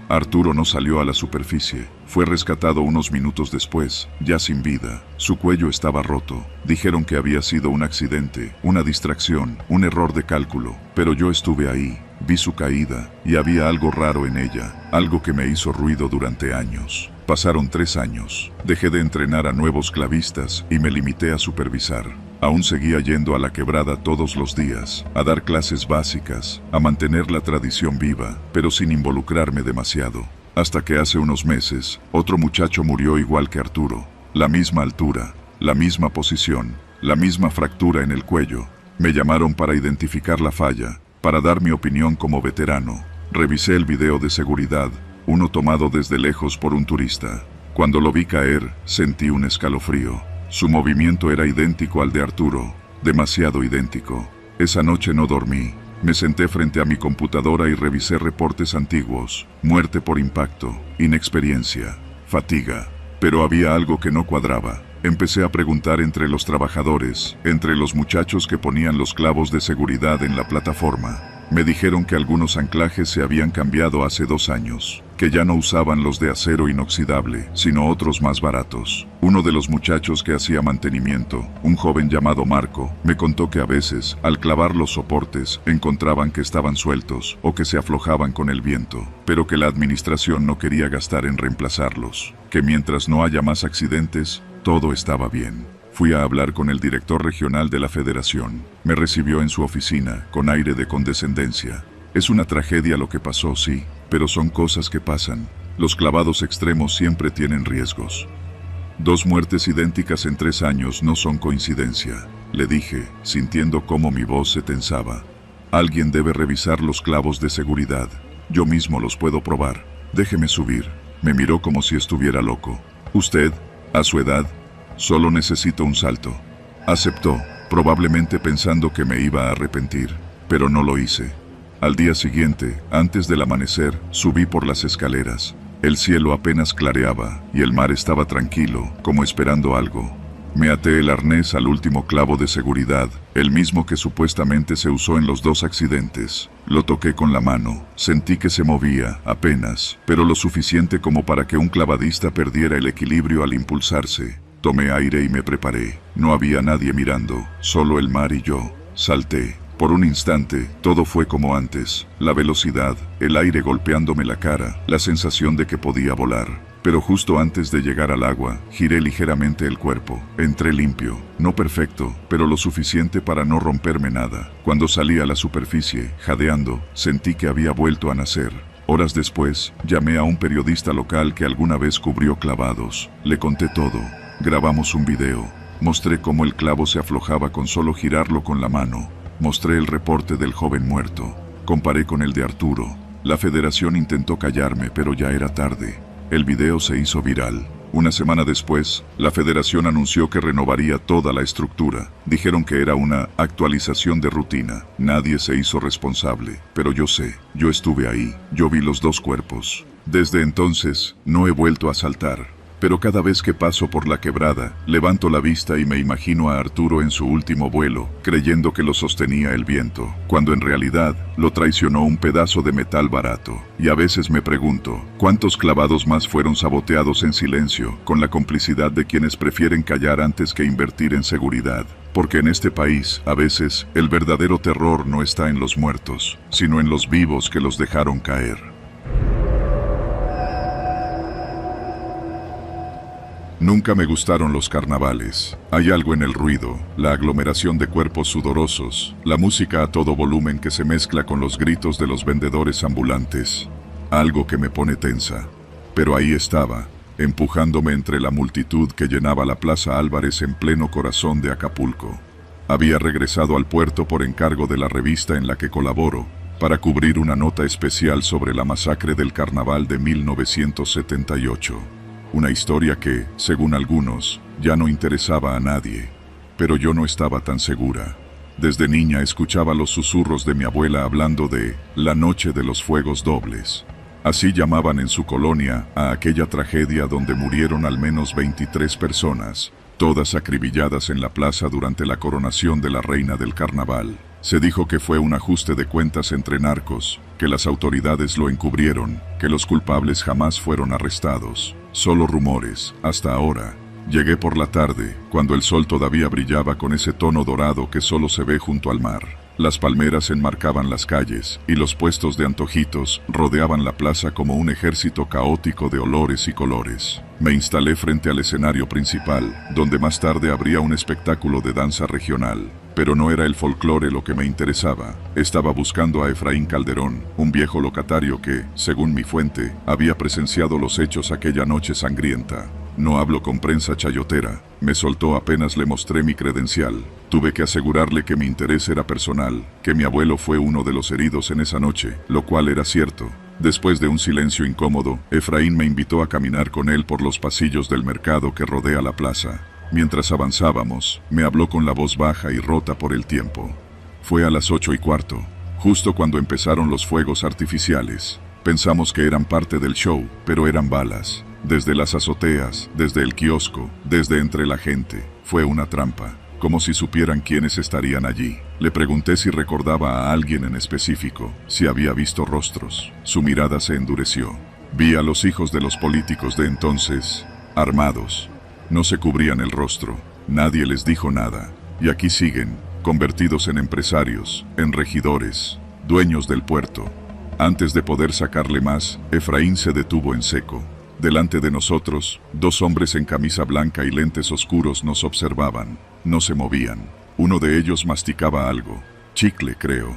A: Arturo no salió a la superficie. Fue rescatado unos minutos después, ya sin vida. Su cuello estaba roto. Dijeron que había sido un accidente, una distracción, un error de cálculo. Pero yo estuve ahí, vi su caída, y había algo raro en ella, algo que me hizo ruido durante años. Pasaron 3 años. Dejé de entrenar a nuevos clavistas y me limité a supervisar. Aún seguía yendo a la quebrada todos los días, a dar clases básicas, a mantener la tradición viva, pero sin involucrarme demasiado. Hasta que hace unos meses, otro muchacho murió igual que Arturo. La misma altura, la misma posición, la misma fractura en el cuello. Me llamaron para identificar la falla, para dar mi opinión como veterano. Revisé el video de seguridad, uno tomado desde lejos por un turista. Cuando lo vi caer, sentí un escalofrío. Su movimiento era idéntico al de Arturo, demasiado idéntico. Esa noche no dormí. Me senté frente a mi computadora y revisé reportes antiguos. Muerte por impacto, inexperiencia, fatiga. Pero había algo que no cuadraba. Empecé a preguntar entre los trabajadores, entre los muchachos que ponían los clavos de seguridad en la plataforma. Me dijeron que algunos anclajes se habían cambiado hace 2 años, que ya no usaban los de acero inoxidable, sino otros más baratos. Uno de los muchachos que hacía mantenimiento, un joven llamado Marco, me contó que a veces, al clavar los soportes, encontraban que estaban sueltos o que se aflojaban con el viento, pero que la administración no quería gastar en reemplazarlos, que mientras no haya más accidentes, todo estaba bien. Fui a hablar con el director regional de la federación. Me recibió en su oficina, con aire de condescendencia. Es una tragedia lo que pasó, sí, pero son cosas que pasan. Los clavados extremos siempre tienen riesgos. 2 muertes idénticas en 3 años no son coincidencia, le dije, sintiendo cómo mi voz se tensaba. Alguien debe revisar los clavos de seguridad. Yo mismo los puedo probar. Déjeme subir. Me miró como si estuviera loco. Usted, a su edad, solo necesito un salto. Aceptó, probablemente pensando que me iba a arrepentir, pero no lo hice. Al día siguiente, antes del amanecer, subí por las escaleras. El cielo apenas clareaba, y el mar estaba tranquilo, como esperando algo. Me até el arnés al último clavo de seguridad, el mismo que supuestamente se usó en los 2 accidentes. Lo toqué con la mano, sentí que se movía, apenas, pero lo suficiente como para que un clavadista perdiera el equilibrio al impulsarse. Tomé aire y me preparé. No había nadie mirando, solo el mar y yo. Salté. Por un instante, todo fue como antes. La velocidad, el aire golpeándome la cara, la sensación de que podía volar. Pero justo antes de llegar al agua, giré ligeramente el cuerpo. Entré limpio, no perfecto, pero lo suficiente para no romperme nada. Cuando salí a la superficie, jadeando, sentí que había vuelto a nacer. Horas después, llamé a un periodista local que alguna vez cubrió clavados. Le conté todo. Grabamos un video. Mostré cómo el clavo se aflojaba con solo girarlo con la mano. Mostré el reporte del joven muerto. Comparé con el de Arturo. La federación intentó callarme, pero ya era tarde. El video se hizo viral. Una semana después, la federación anunció que renovaría toda la estructura. Dijeron que era una actualización de rutina. Nadie se hizo responsable, pero yo sé, yo estuve ahí, yo vi los 2 cuerpos. Desde entonces, no he vuelto a saltar. Pero cada vez que paso por la quebrada, levanto la vista y me imagino a Arturo en su último vuelo, creyendo que lo sostenía el viento, cuando en realidad lo traicionó un pedazo de metal barato. Y a veces me pregunto, ¿cuántos clavados más fueron saboteados en silencio, con la complicidad de quienes prefieren callar antes que invertir en seguridad? Porque en este país, a veces, el verdadero terror no está en los muertos, sino en los vivos que los dejaron caer. Nunca me gustaron los carnavales. Hay algo en el ruido, la aglomeración de cuerpos sudorosos, la música a todo volumen que se mezcla con los gritos de los vendedores ambulantes. Algo que me pone tensa. Pero ahí estaba, empujándome entre la multitud que llenaba la Plaza Álvarez en pleno corazón de Acapulco. Había regresado al puerto por encargo de la revista en la que colaboro, para cubrir una nota especial sobre la masacre del carnaval de 1978. Una historia que, según algunos, ya no interesaba a nadie. Pero yo no estaba tan segura. Desde niña escuchaba los susurros de mi abuela hablando de la noche de los fuegos dobles. Así llamaban en su colonia a aquella tragedia donde murieron al menos 23 personas, todas acribilladas en la plaza durante la coronación de la reina del carnaval. Se dijo que fue un ajuste de cuentas entre narcos, que las autoridades lo encubrieron, que los culpables jamás fueron arrestados. Solo rumores, hasta ahora. Llegué por la tarde, cuando el sol todavía brillaba con ese tono dorado que solo se ve junto al mar. Las palmeras enmarcaban las calles, y los puestos de antojitos rodeaban la plaza como un ejército caótico de olores y colores. Me instalé frente al escenario principal, donde más tarde habría un espectáculo de danza regional. Pero no era el folclore lo que me interesaba. Estaba buscando a Efraín Calderón, un viejo locatario que, según mi fuente, había presenciado los hechos aquella noche sangrienta. No hablo con prensa chayotera. Me soltó apenas le mostré mi credencial. Tuve que asegurarle que mi interés era personal, que mi abuelo fue uno de los heridos en esa noche, lo cual era cierto. Después de un silencio incómodo, Efraín me invitó a caminar con él por los pasillos del mercado que rodea la plaza. Mientras avanzábamos, me habló con la voz baja y rota por el tiempo. Fue a las 8:15, justo cuando empezaron los fuegos artificiales. Pensamos que eran parte del show, pero eran balas. Desde las azoteas, desde el kiosco, desde entre la gente. Fue una trampa, como si supieran quiénes estarían allí. Le pregunté si recordaba a alguien en específico, si había visto rostros. Su mirada se endureció. Vi a los hijos de los políticos de entonces, armados. No se cubrían el rostro, nadie les dijo nada, y aquí siguen, convertidos en empresarios, en regidores, dueños del puerto. Antes de poder sacarle más, Efraín se detuvo en seco. Delante de nosotros, dos hombres en camisa blanca y lentes oscuros nos observaban, no se movían. Uno de ellos masticaba algo, chicle creo.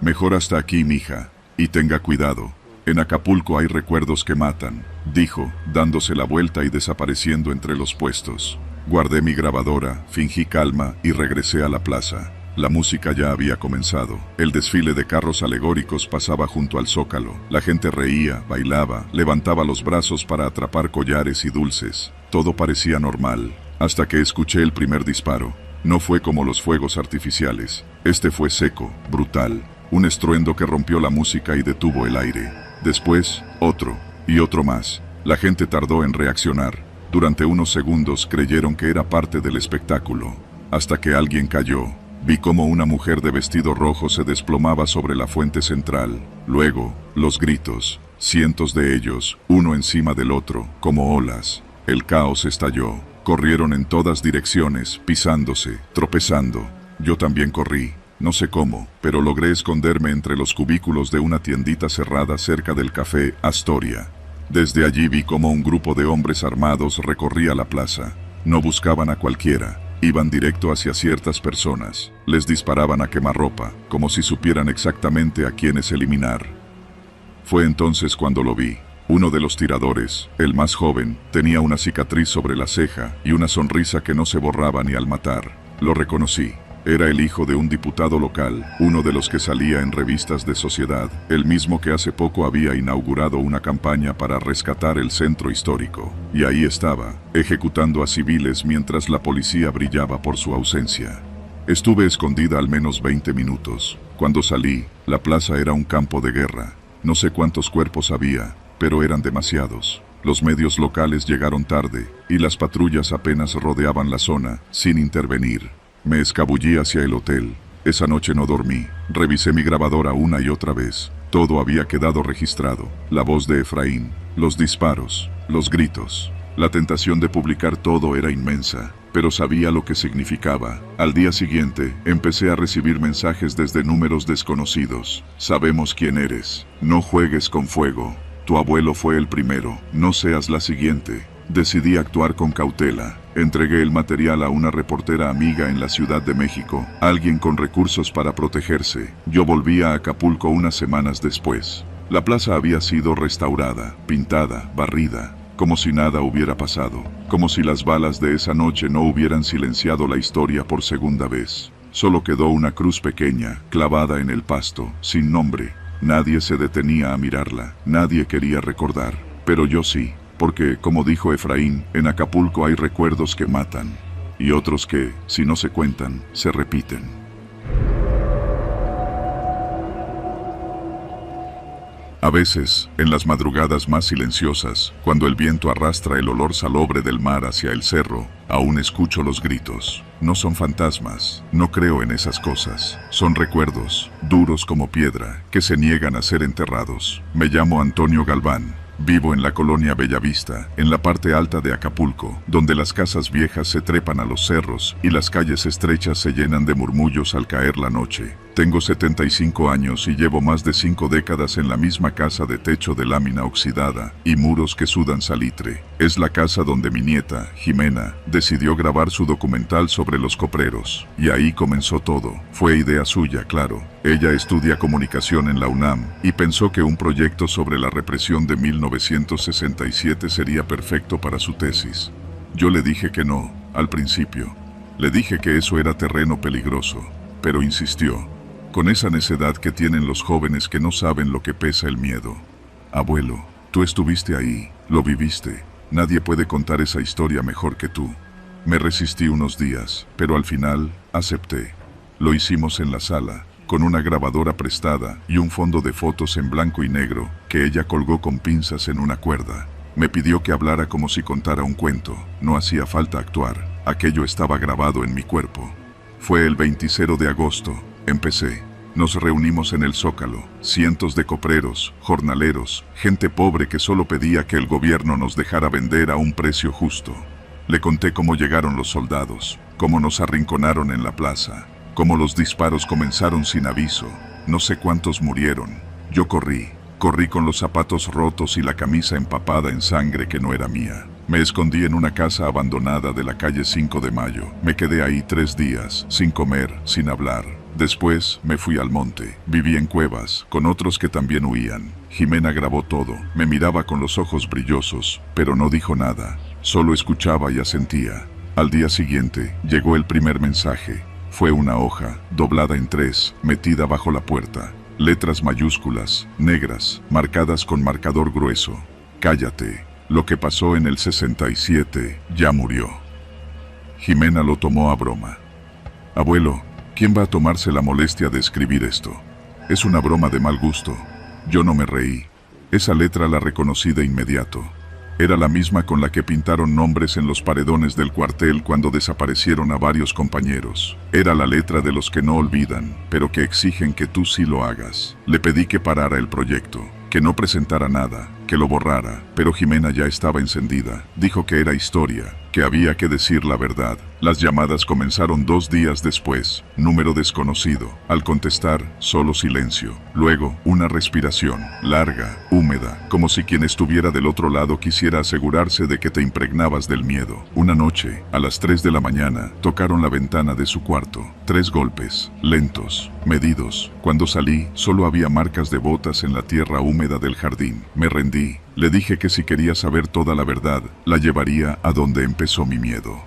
A: Mejor hasta aquí, mija, y tenga cuidado. En Acapulco hay recuerdos que matan, dijo, dándose la vuelta y desapareciendo entre los puestos. Guardé mi grabadora, fingí calma y regresé a la plaza. La música ya había comenzado. El desfile de carros alegóricos pasaba junto al zócalo. La gente reía, bailaba, levantaba los brazos para atrapar collares y dulces. Todo parecía normal, hasta que escuché el primer disparo. No fue como los fuegos artificiales. Este fue seco, brutal. Un estruendo que rompió la música y detuvo el aire. Después, otro, y otro más. La gente tardó en reaccionar. Durante unos segundos creyeron que era parte del espectáculo, hasta que alguien cayó. Vi cómo una mujer de vestido rojo se desplomaba sobre la fuente central. Luego, los gritos, cientos de ellos, uno encima del otro, como olas. El caos estalló. Corrieron en todas direcciones, pisándose, tropezando. Yo también corrí. No sé cómo, pero logré esconderme entre los cubículos de una tiendita cerrada cerca del café Astoria. Desde allí vi cómo un grupo de hombres armados recorría la plaza. No buscaban a cualquiera, iban directo hacia ciertas personas. Les disparaban a quemarropa, como si supieran exactamente a quiénes eliminar. Fue entonces cuando lo vi. Uno de los tiradores, el más joven, tenía una cicatriz sobre la ceja y una sonrisa que no se borraba ni al matar. Lo reconocí. Era el hijo de un diputado local, uno de los que salía en revistas de sociedad, el mismo que hace poco había inaugurado una campaña para rescatar el centro histórico. Y ahí estaba, ejecutando a civiles mientras la policía brillaba por su ausencia. Estuve escondida al menos 20 minutos. Cuando salí, la plaza era un campo de guerra. No sé cuántos cuerpos había, pero eran demasiados. Los medios locales llegaron tarde, y las patrullas apenas rodeaban la zona, sin intervenir. Me escabullí hacia el hotel. Esa noche no dormí. Revisé mi grabadora una y otra vez. Todo había quedado registrado. La voz de Efraín, los disparos, los gritos. La tentación de publicar todo era inmensa, pero sabía lo que significaba. Al día siguiente, empecé a recibir mensajes desde números desconocidos. Sabemos quién eres. No juegues con fuego. Tu abuelo fue el primero. No seas la siguiente. Decidí actuar con cautela. Entregué el material a una reportera amiga en la Ciudad de México, alguien con recursos para protegerse. Yo volví a Acapulco unas semanas después. La plaza había sido restaurada, pintada, barrida, como si nada hubiera pasado, como si las balas de esa noche no hubieran silenciado la historia por segunda vez. Solo quedó una cruz pequeña, clavada en el pasto, sin nombre. Nadie se detenía a mirarla, nadie quería recordar, pero yo sí. Porque, como dijo Efraín, en Acapulco hay recuerdos que matan, y otros que, si no se cuentan, se repiten. A veces, en las madrugadas más silenciosas, cuando el viento arrastra el olor salobre del mar hacia el cerro, aún escucho los gritos. No son fantasmas, no creo en esas cosas. Son recuerdos, duros como piedra, que se niegan a ser enterrados. Me llamo Antonio Galván. Vivo en la colonia Bellavista, en la parte alta de Acapulco, donde las casas viejas se trepan a los cerros y las calles estrechas se llenan de murmullos al caer la noche. Tengo 75 años y llevo más de 5 décadas en la misma casa de techo de lámina oxidada y muros que sudan salitre. Es la casa donde mi nieta, Jimena, decidió grabar su documental sobre los copreros. Y ahí comenzó todo. Fue idea suya, claro. Ella estudia comunicación en la UNAM y pensó que un proyecto sobre la represión de 1967 sería perfecto para su tesis. Yo le dije que no, al principio. Le dije que eso era terreno peligroso, pero insistió. Con esa necedad que tienen los jóvenes que no saben lo que pesa el miedo. Abuelo, tú estuviste ahí, lo viviste. Nadie puede contar esa historia mejor que tú. Me resistí unos días, pero al final, acepté. Lo hicimos en la sala, con una grabadora prestada y un fondo de fotos en blanco y negro, que ella colgó con pinzas en una cuerda. Me pidió que hablara como si contara un cuento. No hacía falta actuar. Aquello estaba grabado en mi cuerpo. Fue el 20 de agosto. Empecé. Nos reunimos en el Zócalo, cientos de copreros, jornaleros, gente pobre que solo pedía que el gobierno nos dejara vender a un precio justo. Le conté cómo llegaron los soldados, cómo nos arrinconaron en la plaza, cómo los disparos comenzaron sin aviso, no sé cuántos murieron. Yo corrí con los zapatos rotos y la camisa empapada en sangre que no era mía. Me escondí en una casa abandonada de la calle 5 de Mayo. Me quedé ahí 3 días, sin comer, sin hablar. Después me fui al monte. Viví en cuevas, con otros que también huían. Jimena grabó todo. Me miraba con los ojos brillosos, pero no dijo nada. Solo escuchaba y asentía. Al día siguiente, llegó el primer mensaje. Fue una hoja, doblada en 3, metida bajo la puerta. Letras mayúsculas, negras, marcadas con marcador grueso. Cállate. Lo que pasó en el 67 ya murió. Jimena lo tomó a broma. Abuelo, ¿quién va a tomarse la molestia de escribir esto? Es una broma de mal gusto. Yo no me reí. Esa letra la reconocí de inmediato. Era la misma con la que pintaron nombres en los paredones del cuartel cuando desaparecieron a varios compañeros. Era la letra de los que no olvidan, pero que exigen que tú sí lo hagas. Le pedí que parara el proyecto, que no presentara nada, que lo borrara, pero Jimena ya estaba encendida. Dijo que era historia, que había que decir la verdad. Las llamadas comenzaron 2 días después. Número desconocido. Al contestar, solo silencio. Luego, una respiración, larga, húmeda, como si quien estuviera del otro lado quisiera asegurarse de que te impregnabas del miedo. Una noche, a las 3 de la mañana, tocaron la ventana de su cuarto. 3 golpes, lentos, medidos. Cuando salí, solo había marcas de botas en la tierra húmeda del jardín. Me rendí. Le dije que si quería saber toda la verdad, la llevaría a donde empezó mi miedo.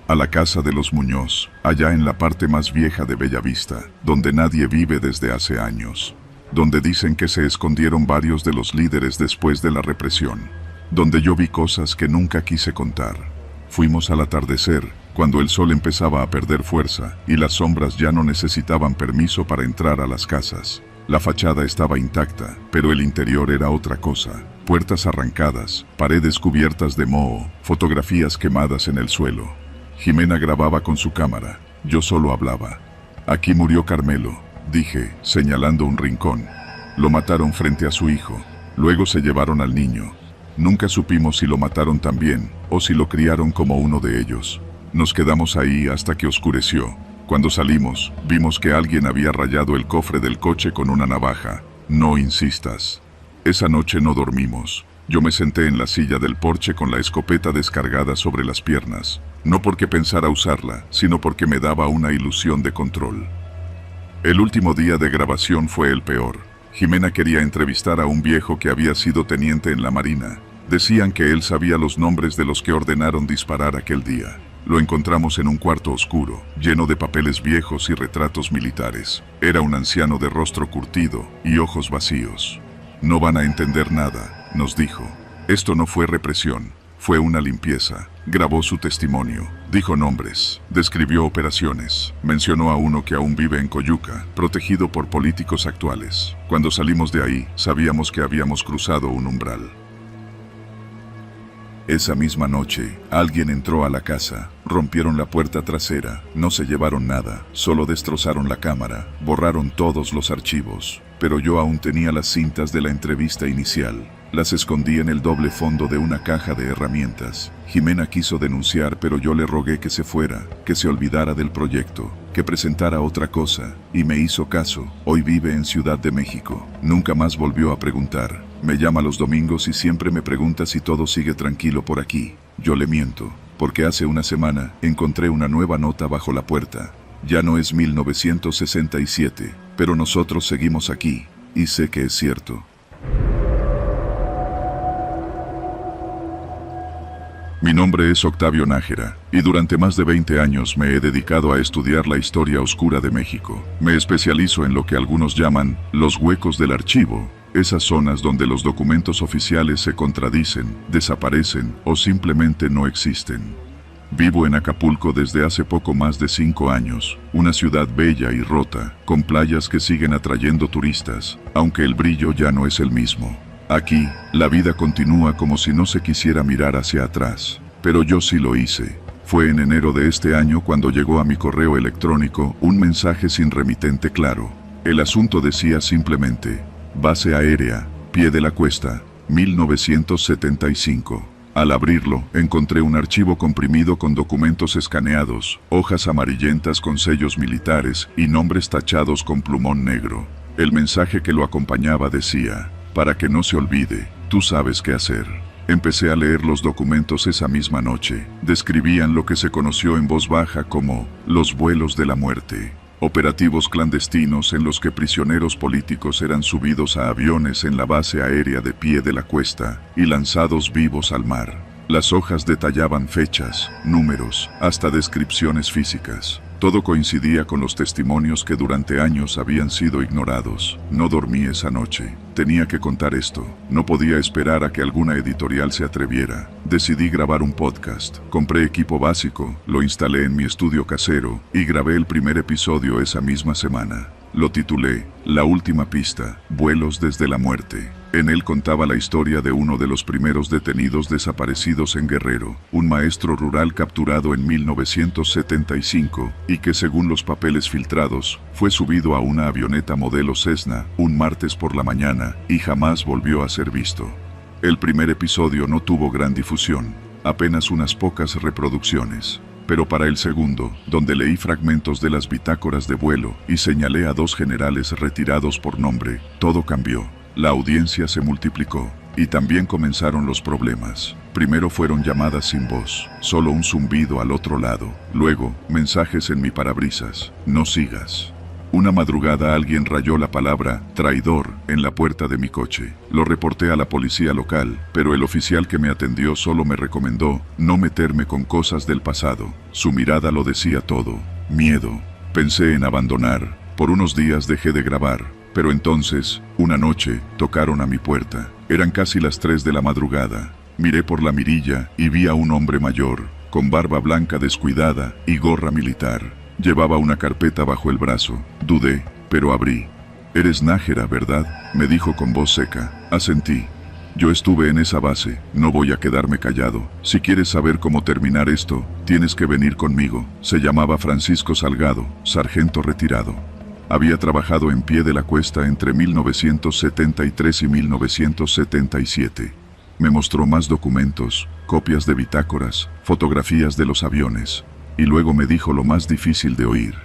A: A la casa de los Muñoz, allá en la parte más vieja de Bellavista, donde nadie vive desde hace años. Donde dicen que se escondieron varios de los líderes después de la represión. Donde yo vi cosas que nunca quise contar. Fuimos al atardecer, cuando el sol empezaba a perder fuerza y las sombras ya no necesitaban permiso para entrar a las casas. La fachada estaba intacta, pero el interior era otra cosa. Puertas arrancadas, paredes cubiertas de moho, fotografías quemadas en el suelo. Jimena grababa con su cámara, yo solo hablaba. Aquí murió Carmelo, dije, señalando un rincón. Lo mataron frente a su hijo. Luego se llevaron al niño. Nunca supimos si lo mataron también, o si lo criaron como uno de ellos. Nos quedamos ahí hasta que oscureció. Cuando salimos, vimos que alguien había rayado el cofre del coche con una navaja. No insistas. Esa noche no dormimos. Yo me senté en la silla del porche con la escopeta descargada sobre las piernas. No porque pensara usarla, sino porque me daba una ilusión de control. El último día de grabación fue el peor. Jimena quería entrevistar a un viejo que había sido teniente en la Marina. Decían que él sabía los nombres de los que ordenaron disparar aquel día. Lo encontramos en un cuarto oscuro, lleno de papeles viejos y retratos militares. Era un anciano de rostro curtido y ojos vacíos. No van a entender nada, nos dijo. Esto no fue represión, fue una limpieza. Grabó su testimonio. Dijo nombres, describió operaciones, mencionó a uno que aún vive en Coyuca, protegido por políticos actuales. Cuando salimos de ahí, sabíamos que habíamos cruzado un umbral. Esa misma noche, alguien entró a la casa, rompieron la puerta trasera, no se llevaron nada, solo destrozaron la cámara, borraron todos los archivos, pero yo aún tenía las cintas de la entrevista inicial. Las escondí en el doble fondo de una caja de herramientas. Jimena quiso denunciar, pero yo le rogué que se fuera, que se olvidara del proyecto, que presentara otra cosa, y me hizo caso. Hoy vive en Ciudad de México. Nunca más volvió a preguntar. Me llama los domingos y siempre me pregunta si todo sigue tranquilo por aquí. Yo le miento, porque hace una semana encontré una nueva nota bajo la puerta. Ya no es 1967, pero nosotros seguimos aquí, y sé que es cierto. Mi nombre es Octavio Nájera, y durante más de 20 años me he dedicado a estudiar la historia oscura de México. Me especializo en lo que algunos llaman los huecos del archivo, esas zonas donde los documentos oficiales se contradicen, desaparecen o simplemente no existen. Vivo en Acapulco desde hace poco más de 5 años, una ciudad bella y rota, con playas que siguen atrayendo turistas, aunque el brillo ya no es el mismo. Aquí, la vida continúa como si no se quisiera mirar hacia atrás, pero yo sí lo hice. Fue en enero de este año cuando llegó a mi correo electrónico un mensaje sin remitente claro. El asunto decía simplemente, Base Aérea, Pie de la Cuesta, 1975. Al abrirlo, encontré un archivo comprimido con documentos escaneados, hojas amarillentas con sellos militares y nombres tachados con plumón negro. El mensaje que lo acompañaba decía, para que no se olvide, tú sabes qué hacer. Empecé a leer los documentos esa misma noche. Describían lo que se conoció en voz baja como los vuelos de la muerte. Operativos clandestinos en los que prisioneros políticos eran subidos a aviones en la base aérea de Pie de la Cuesta y lanzados vivos al mar. Las hojas detallaban fechas, números, hasta descripciones físicas. Todo coincidía con los testimonios que durante años habían sido ignorados. No dormí esa noche. Tenía que contar esto. No podía esperar a que alguna editorial se atreviera. Decidí grabar un podcast. Compré equipo básico, lo instalé en mi estudio casero y grabé el primer episodio esa misma semana. Lo titulé La Última Pista, Vuelos desde la Muerte. En él contaba la historia de uno de los primeros detenidos desaparecidos en Guerrero, un maestro rural capturado en 1975 y que, según los papeles filtrados, fue subido a una avioneta modelo Cessna un martes por la mañana y jamás volvió a ser visto. El primer episodio no tuvo gran difusión, apenas unas pocas reproducciones. Pero para el segundo, donde leí fragmentos de las bitácoras de vuelo y señalé a 2 generales retirados por nombre, todo cambió. La audiencia se multiplicó, y también comenzaron los problemas. Primero fueron llamadas sin voz, solo un zumbido al otro lado. Luego, mensajes en mi parabrisas, no sigas. Una madrugada alguien rayó la palabra traidor en la puerta de mi coche. Lo reporté a la policía local, pero el oficial que me atendió solo me recomendó no meterme con cosas del pasado. Su mirada lo decía todo. Miedo. Pensé en abandonar. Por unos días dejé de grabar, pero entonces, una noche, tocaron a mi puerta. Eran casi las 3 de la madrugada. Miré por la mirilla y vi a un hombre mayor, con barba blanca descuidada y gorra militar. Llevaba una carpeta bajo el brazo. Dudé, pero abrí. «Eres Nájera, ¿verdad?», me dijo con voz seca. Asentí. «Yo estuve en esa base, no voy a quedarme callado. Si quieres saber cómo terminar esto, tienes que venir conmigo». Se llamaba Francisco Salgado, sargento retirado. Había trabajado en Pie de la Cuesta entre 1973 y 1977. Me mostró más documentos, copias de bitácoras, fotografías de los aviones. Y luego me dijo lo más difícil de oír.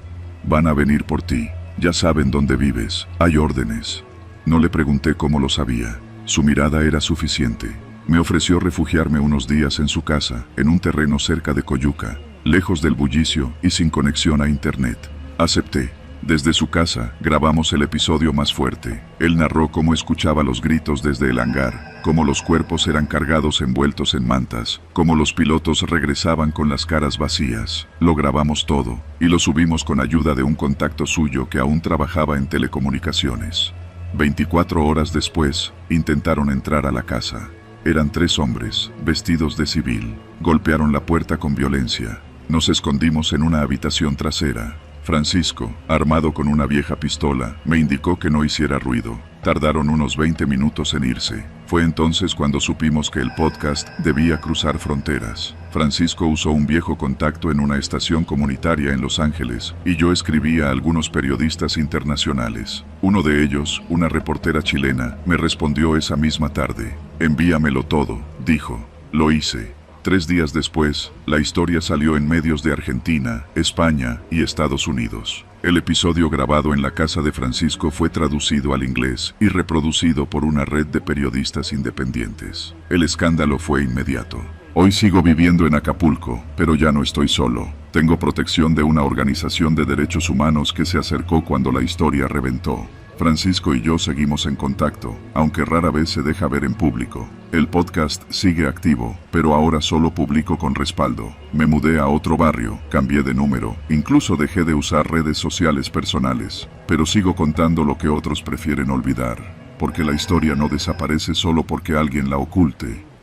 A: «Van a venir por ti. Ya saben dónde vives. Hay órdenes». No le pregunté cómo lo sabía. Su mirada era suficiente. Me ofreció refugiarme unos días en su casa, en un terreno cerca de Coyuca, lejos del bullicio y sin conexión a internet. Acepté. Desde su casa, grabamos el episodio más fuerte. Él narró cómo escuchaba los gritos desde el hangar, cómo los cuerpos eran cargados envueltos en mantas, cómo los pilotos regresaban con las caras vacías. Lo grabamos todo, y lo subimos con ayuda de un contacto suyo que aún trabajaba en telecomunicaciones. 24 horas después, intentaron entrar a la casa. Eran 3 hombres, vestidos de civil. Golpearon la puerta con violencia. Nos escondimos en una habitación trasera. Francisco, armado con una vieja pistola, me indicó que no hiciera ruido. Tardaron unos 20 minutos en irse. Fue entonces cuando supimos que el podcast debía cruzar fronteras. Francisco usó un viejo contacto en una estación comunitaria en Los Ángeles, y yo escribí a algunos periodistas internacionales. Uno de ellos, una reportera chilena, me respondió esa misma tarde. Envíamelo todo, dijo. Lo hice. 3 días después, la historia salió en medios de Argentina, España y Estados Unidos. El episodio grabado en la casa de Francisco fue traducido al inglés y reproducido por una red de periodistas independientes. El escándalo fue inmediato. Hoy sigo viviendo en Acapulco, pero ya no estoy solo. Tengo protección de una organización de derechos humanos que se acercó cuando la historia reventó. Francisco y yo seguimos en contacto, aunque rara vez se deja ver en público. El podcast sigue activo, pero ahora solo publico con respaldo. Me mudé a otro barrio, cambié de número, incluso dejé de usar redes sociales personales, pero sigo contando lo que otros prefieren olvidar, porque la historia no desaparece solo porque alguien la oculte.